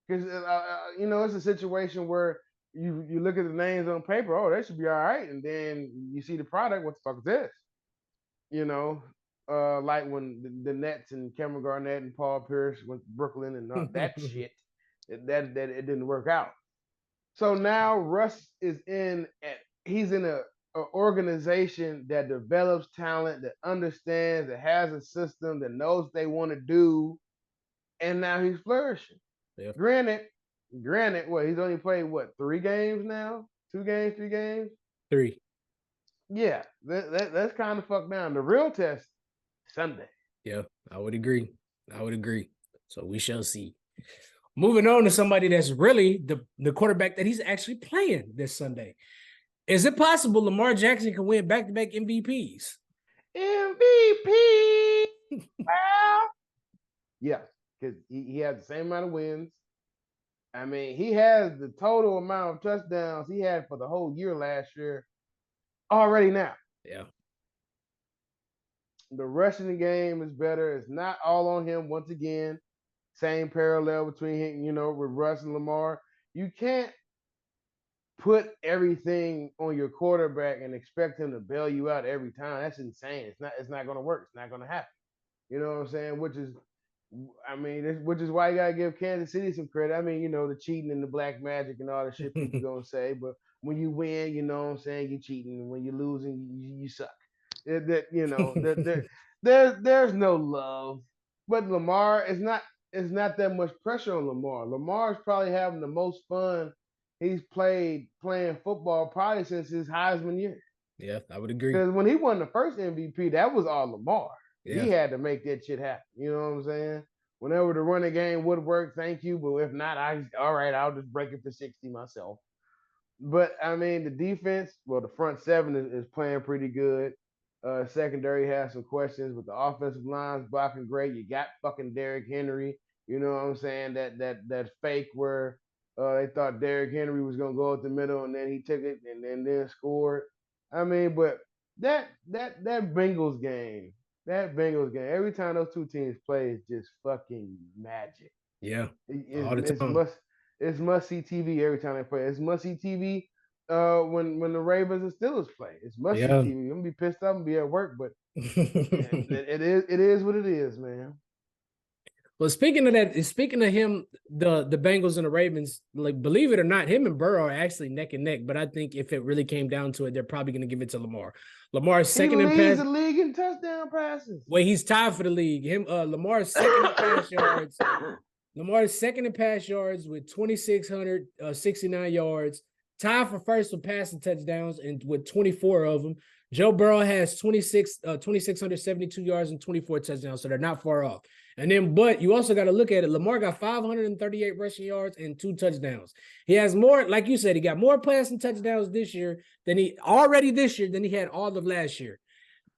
Because, it's a situation where you look at the names on paper, oh, they should be all right. And then you see the product, what the fuck is this? Like when the Nets and Kevin Garnett and Paul Pierce went to Brooklyn and that shit, that it didn't work out. So now Russ is he's in a organization that develops talent, that understands, that has a system, that knows what they want to do, and now he's flourishing. Yeah. Granted, he's only played 3 games now? 2 games, 3 games? 3. Yeah, that's kind of fucked down. The real test, Sunday. Yeah, I would agree. So we shall see. Moving on to somebody that's really the quarterback that he's actually playing this Sunday. Is it possible Lamar Jackson can win back-to-back MVPs? MVP. Well, yeah, because he has the same amount of wins. I mean, he has the total amount of touchdowns he had for the whole year last year already now. Yeah. The rushing game is better. It's not all on him once again. Same parallel between him, with Russ and Lamar. You can't put everything on your quarterback and expect him to bail you out every time. That's insane. It's not going to work. It's not going to happen. You know what I'm saying? Which is why you gotta give Kansas City some credit. I mean, the cheating and the black magic and all the shit people gonna say, but when you win, you know what I'm saying, you're cheating. And when you're losing, you suck. There's no love. But Lamar is not that much pressure on Lamar. Lamar's probably having the most fun he's playing football probably since his Heisman year. Yeah, I would agree. Because when he won the first MVP, that was all Lamar. Yeah. He had to make that shit happen. You know what I'm saying? Whenever the running game would work, thank you. But if not, I'll just break it for 60 myself. But I mean, the defense, the front seven is playing pretty good. Secondary has some questions, but the offensive line's blocking great. You got fucking Derrick Henry. You know what I'm saying? That fake where they thought Derrick Henry was gonna go up the middle and then he took it and then scored. I mean, but that Bengals game. Every time those two teams play, it's just fucking magic. Yeah, it's must see TV every time they play. It's must see TV when the Ravens and Steelers play. It's must see TV. I'm gonna be pissed off and be at work, but it is what it is, man. Well, speaking of him, the Bengals and the Ravens, like, believe it or not, him and Burrow are actually neck and neck. But I think if it really came down to it, they're probably going to give it to Lamar. Lamar's second in leads the league in touchdown passes. Well, he's tied for the league. Lamar's second in pass yards. Lamar's second in pass yards with 2,669 yards. Tied for first with passing touchdowns and with 24 of them. Joe Burrow has 2,672 yards and 24 touchdowns, so they're not far off. And then, but you also got to look at it. Lamar got 538 rushing yards and 2 touchdowns. He has more, like you said, he got more passing touchdowns this year than he had all of last year.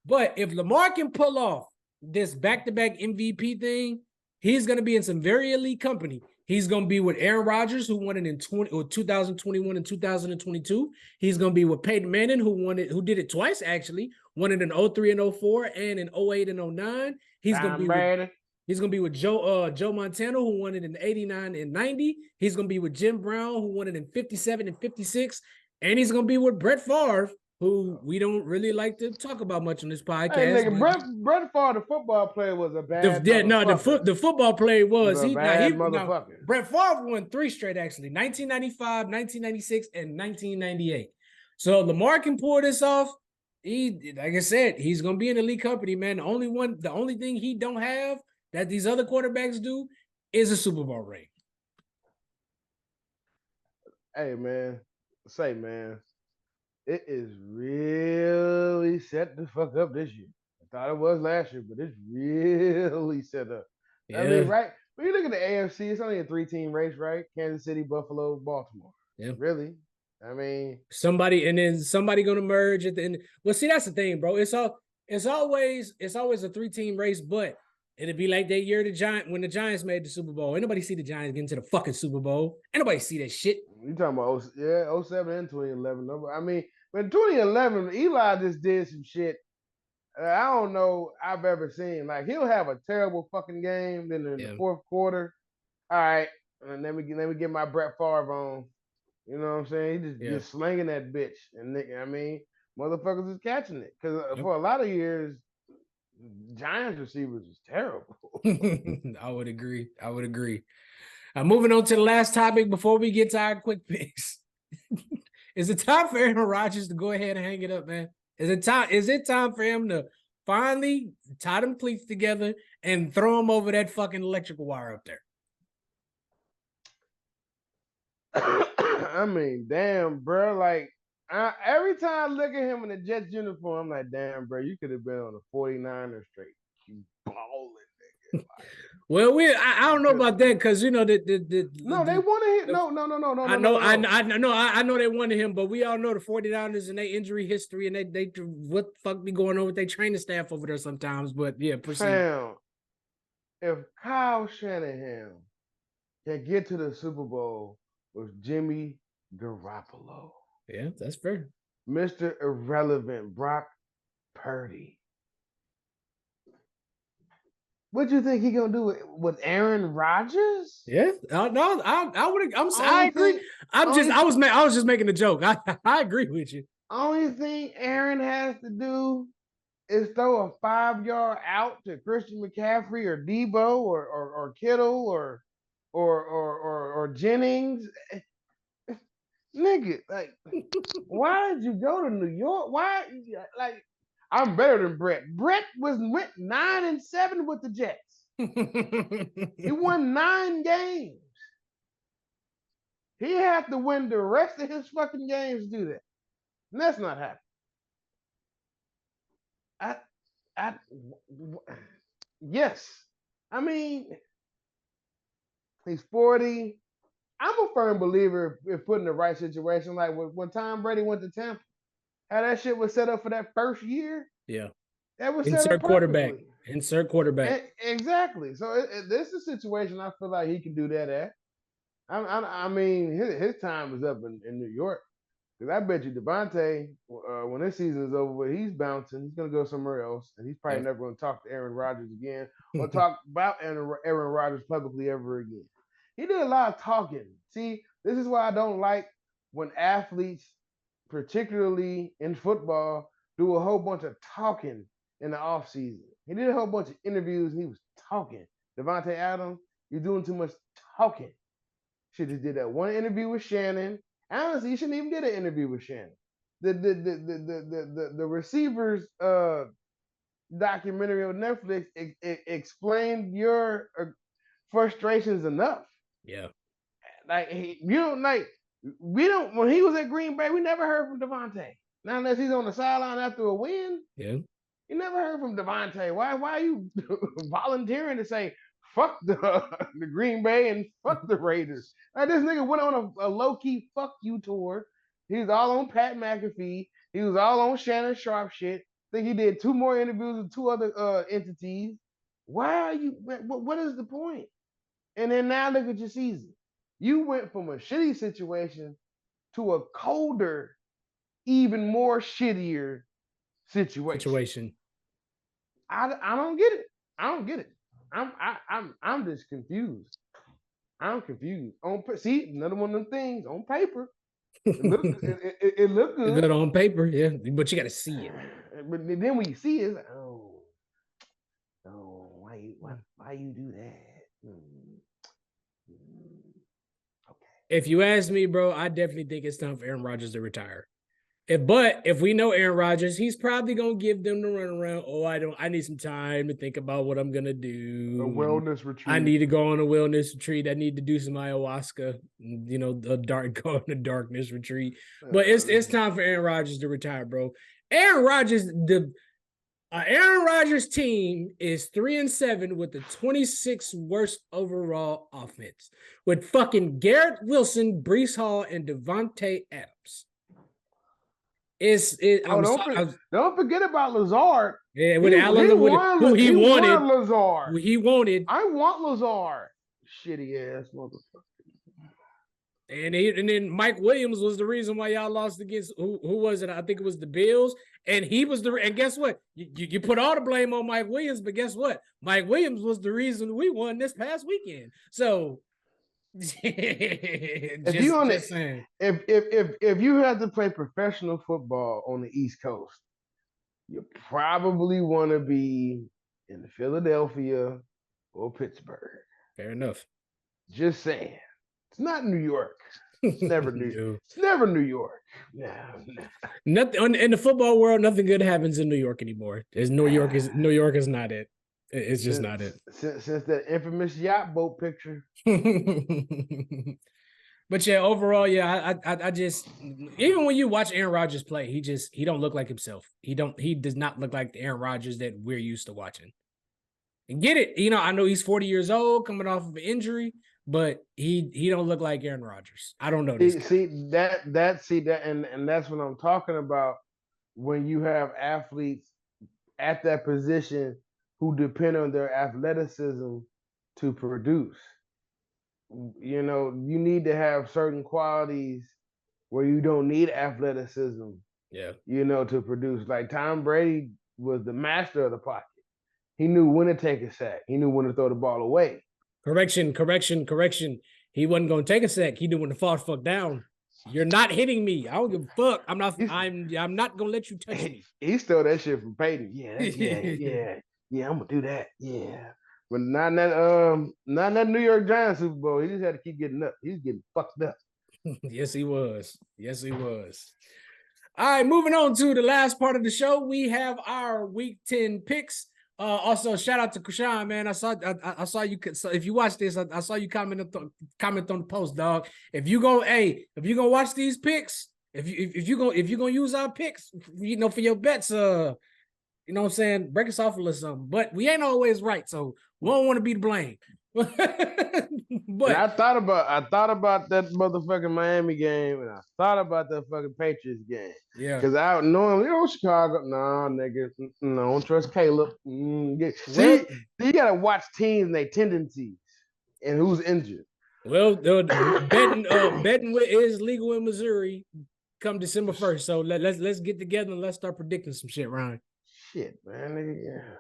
But if Lamar can pull off this back-to-back MVP thing, he's going to be in some very elite company. He's going to be with Aaron Rodgers, who won it in 2021 and 2022. He's going to be with Peyton Manning, who did it twice, actually. Won it in 03 and 04 and in 08 and 09. He's going to be with Joe Montana, who won it in 89 and 90. He's going to be with Jim Brown, who won it in 57 and 56. And he's going to be with Brett Favre, who we don't really like to talk about much on this podcast. Hey, nigga, Brett Favre, the football player, was a bad motherfucker. The football player was. Motherfucker. Brett Favre won 3 straight, actually, 1995, 1996, and 1998. So Lamar can pull this off. Like I said, he's going to be in elite company, man. The only thing he don't have that these other quarterbacks do is a Super Bowl ring. Hey, man. It is really set the fuck up this year. I thought it was last year, but it's really set up. Yeah. I mean, right? When you look at the AFC, it's only a 3-team race, right? Kansas City, Buffalo, Baltimore. Yeah. Really? I mean, somebody gonna merge at the end. Well, see, that's the thing, bro. It's always a 3-team race, but it'd be like that year when the Giants made the Super Bowl. Ain't nobody see the Giants get into the fucking Super Bowl. Ain't nobody see that shit. You talking about 07 and 2011. I mean, when 2011, Eli just did some shit I don't know I've ever seen. Like, he'll have a terrible fucking game, then in the fourth quarter, all right, and let me get my Brett Favre on. You know what I'm saying? He just slinging that bitch. And I mean, motherfuckers is catching it. Because for a lot of years, Giants receivers was terrible. I would agree. Moving on to the last topic before we get to our quick picks. Is it time for Aaron Rodgers to go ahead and hang it up, man? Is it time for him to finally tie them cleats together and throw him over that fucking electrical wire up there? I mean, damn, bro. Like, every time I look at him in the Jets uniform, I'm like, damn, bro, you could have been on the 49ers straight. You balling, nigga. Well, I don't know about that because you know they wanted him. No. I know they wanted him, but we all know the 49ers and their injury history and they what the fuck be going on with their training staff over there sometimes. But yeah, proceed. Fam, if Kyle Shanahan can get to the Super Bowl with Jimmy Garoppolo, yeah, that's fair. Mr. Irrelevant Brock Purdy. What do you think he gonna do with Aaron Rodgers? Yeah, no, I agree. I was just making a joke. I agree with you. Only thing Aaron has to do is throw a 5-yard out to Christian McCaffrey or Debo or Kittle or Jennings. Nigga, like, why did you go to New York? Why, like, I'm better than Brett. Brett went 9-7 with the Jets. He won 9 games. He had to win the rest of his fucking games to do that. And that's not happening. Yes. I mean, he's 40. I'm a firm believer if put in the right situation. Like when Tom Brady went to Tampa, how that shit was set up for that first year. Yeah. That was insert quarterback. Insert quarterback. Exactly. So this is a situation I feel like he can do that at. I mean, his time is up in New York. Because I bet you Devontae, when this season is over, he's bouncing. He's going to go somewhere else. And he's probably never going to talk to Aaron Rodgers again or talk about Aaron Rodgers publicly ever again. He did a lot of talking. See, this is why I don't like when athletes, particularly in football, do a whole bunch of talking in the offseason. He did a whole bunch of interviews and he was talking. Devontae Adams, you're doing too much talking. Should have did that one interview with Shannon. Honestly, you shouldn't even get an interview with Shannon. The receivers documentary on Netflix explained your frustrations enough. Yeah. Like when he was at Green Bay, we never heard from Devontae. Now unless he's on the sideline after a win. Yeah. You never heard from Devontae. Why are you volunteering to say fuck the Green Bay and fuck the Raiders? Like, this nigga went on a low-key fuck you tour. He was all on Pat McAfee. He was all on Shannon Sharp shit. I think he did 2 more interviews with 2 other entities. Why are you, what is the point? And then now look at your season. You went from a shitty situation to a colder, even more shittier situation. I don't get it. I don't get it. I'm just confused. I'm confused. See, another one of them things on paper. It looked good. Good on paper, yeah, but you got to see it. But then when you see it, it's like, why you do that? Okay. If you ask me, bro, I definitely think it's time for Aaron Rodgers to retire. But if we know Aaron Rodgers, he's probably gonna give them the runaround. Oh, I need some time to think about what I'm gonna do. A wellness retreat. I need to go on a wellness retreat. I need to do some ayahuasca. You know, go on a darkness retreat. But it's time for Aaron Rodgers to retire, bro. Aaron Rodgers' team is 3-7 with the 26th worst overall offense, with fucking Garrett Wilson, Breece Hall, and Devontae Adams. Don't forget about Lazard. Yeah, with Allen, who he wanted. Lazard. Who he wanted. I want Lazard. Shitty ass motherfucker. And then Mike Williams was the reason why y'all lost against who was it? I think it was the Bills. And he was and guess what? You put all the blame on Mike Williams, but guess what? Mike Williams was the reason we won this past weekend. So if you had to play professional football on the East Coast, you probably want to be in Philadelphia or Pittsburgh. Fair enough. Just saying. It's not New York. It's never New York. It's never New York. No. Nothing in the football world. Nothing good happens in New York anymore. New York is not it. It's just not it. Since that infamous yacht boat picture. But yeah, overall, yeah, I just, even when you watch Aaron Rodgers play, he don't look like himself. He does not look like the Aaron Rodgers that we're used to watching. And get it. You know, I know he's 40 years old, coming off of an injury, but he don't look like Aaron Rodgers. I don't know this guy. See that, and that's what I'm talking about. When you have athletes at that position who depend on their athleticism to produce, you know, you need to have certain qualities where you don't need athleticism. Yeah, you know, to produce. Like Tom Brady was the master of the pocket. He knew when to take a sack. He knew when to throw the ball away. Correction. He wasn't going to take a sack. He knew when to fall the fuck down. You're not hitting me. I don't give a fuck. I'm not gonna let you touch me. He stole that shit from Peyton. Yeah. I'm gonna do that. Yeah. But not in that New York Giants Super Bowl. He just had to keep getting up. He's getting fucked up. Yes, he was. All right, moving on to the last part of the show. We have our Week 10 picks. Also, shout out to Krishan, man. I saw you. So if you watch this, I saw you comment on the post, dog. If you gonna watch these picks, if you gonna use our picks, you know, for your bets, you know what I'm saying, break us off a little something. But we ain't always right, so we don't want to be to blame. But I thought about that motherfucking Miami game, and I thought about that fucking Patriots game. Yeah, because I normally, Chicago, no, nigga, no, don't trust Caleb. See, you gotta watch teams and their tendencies and who's injured. Well, betting is legal in Missouri come December 1st. So let's get together and let's start predicting some shit, Ryan. Shit, man, nigga. Yeah.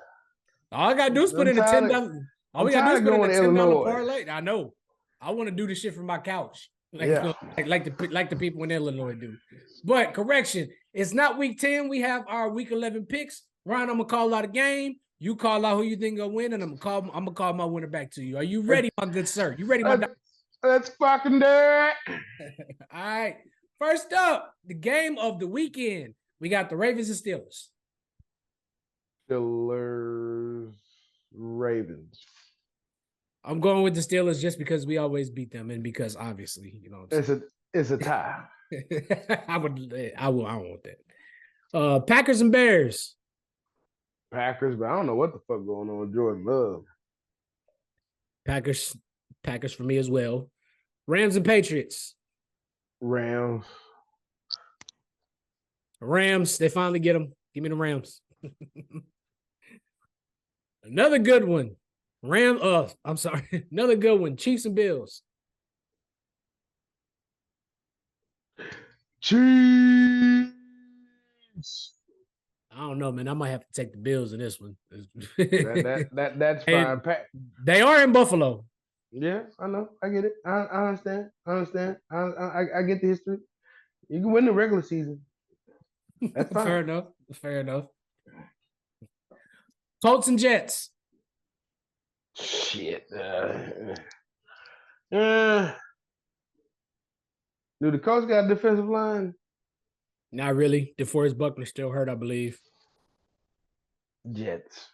All I gotta do is put in a $10. All we gotta do is put in a $10 parlay. I know. I want to do this shit from my couch, like the people in Illinois do. But correction, it's not Week 10. We have our Week 11 picks. Ryan, I'm gonna call out a game. You call out who you think will win, and I'm gonna call my winner back to you. Are you ready, my good sir? You ready, my dog? Let's fucking do it. All right. First up, the game of the weekend. We got the Ravens and Steelers. Ravens. I'm going with the Steelers just because we always beat them, and because obviously, you know, it's a tie. I want that. Packers and Bears. Packers, but I don't know what the fuck going on with Jordan Love. Packers for me as well. Rams and Patriots. Rams. They finally get them. Give me the Rams. Another good one. Another good one. Chiefs and Bills. Chiefs. I don't know, man. I might have to take the Bills in this one. That's fine. They are in Buffalo. Yeah, I know. I get it. I understand. I get the history. You can win the regular season. That's fine. Fair enough. Colts and Jets. Shit. Do the Colts got a defensive line? Not really. DeForest Buckner's still hurt, I believe. Jets.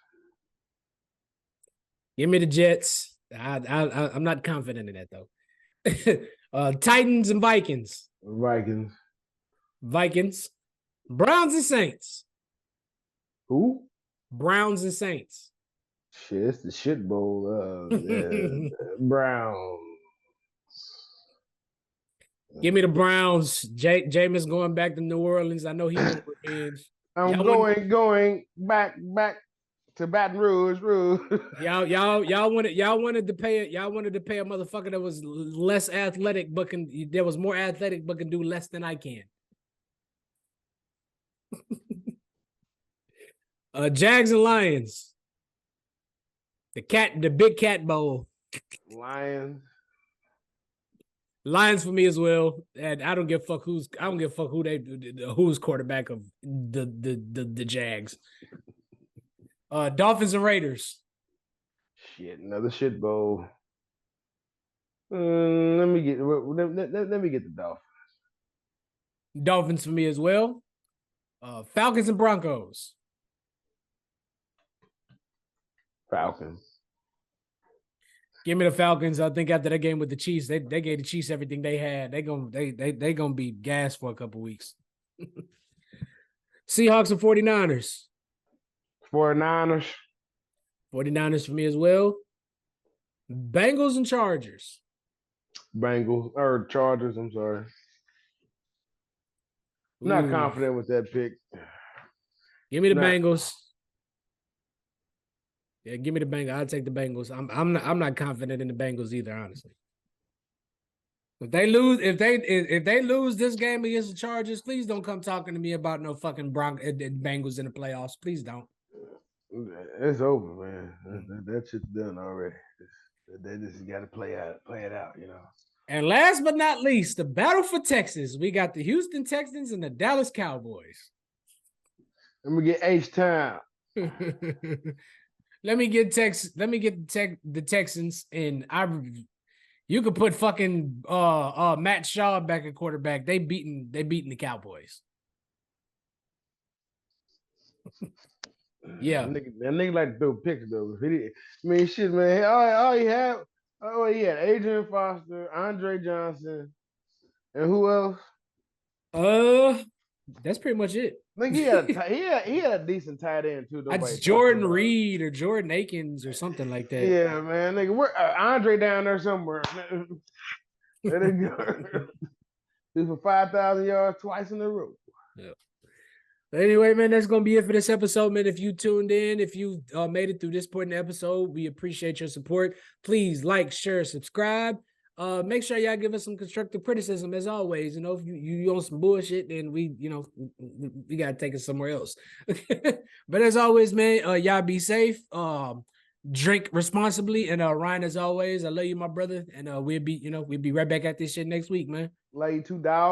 Give me the Jets. I'm not confident in that though. Titans and Vikings. Vikings. Browns and Saints. Who? Browns and Saints. Shit, it's the shit bowl. Browns. Give me the Browns. Jameis going back to New Orleans. I know he wants revenge. I'm going back to Baton Rouge. Y'all wanted to pay a motherfucker that was less athletic, but that was more athletic, but can do less than I can. Jags and Lions. The big cat bowl. Lions for me as well, and I don't give a fuck who's quarterback of the Jags. Dolphins and Raiders. Shit, another shit bowl. Let me get the Dolphins. Dolphins for me as well. Falcons and Broncos. Falcons. Give me the Falcons. I think after that game with the Chiefs, they gave the Chiefs everything they had. They gonna be gassed for a couple weeks. Seahawks and 49ers. 49ers. 49ers for me as well. Bengals and Chargers. Bengals or Chargers, I'm sorry. Not confident with that pick. Give me the Bengals. Yeah, give me the Bengals. I'll take the Bengals. I'm not confident in the Bengals either, honestly. If they lose this game against the Chargers, please don't come talking to me about no fucking Bengals in the playoffs. Please don't. It's over, man. That shit's done already. They just got to play it out, you know. And last but not least, the battle for Texas. We got the Houston Texans and the Dallas Cowboys. Let me get H-Town. Let me get the Texans, and you could put fucking Matt Shaw back at quarterback. They beating the Cowboys. Yeah, that nigga like to throw picks though. Shit, man. All he had Adrian Foster, Andre Johnson, and who else? That's pretty much it. I think he had a decent tight end too. That's Jordan Reed or Jordan Akins or something like that. Yeah, man, nigga, we're Andre down there somewhere. Let it go. This for 5,000 yards twice in a row. Yeah. But anyway, man, that's gonna be it for this episode, man. If you tuned in, if you made it through this point in the episode, we appreciate your support. Please like, share, subscribe. Make sure y'all give us some constructive criticism as always. You know, if you on some bullshit, then we gotta take it somewhere else. But as always, man, y'all be safe. Drink responsibly, and Ryan, as always, I love you, my brother, and we'll be right back at this shit next week, man. Love you too, dog.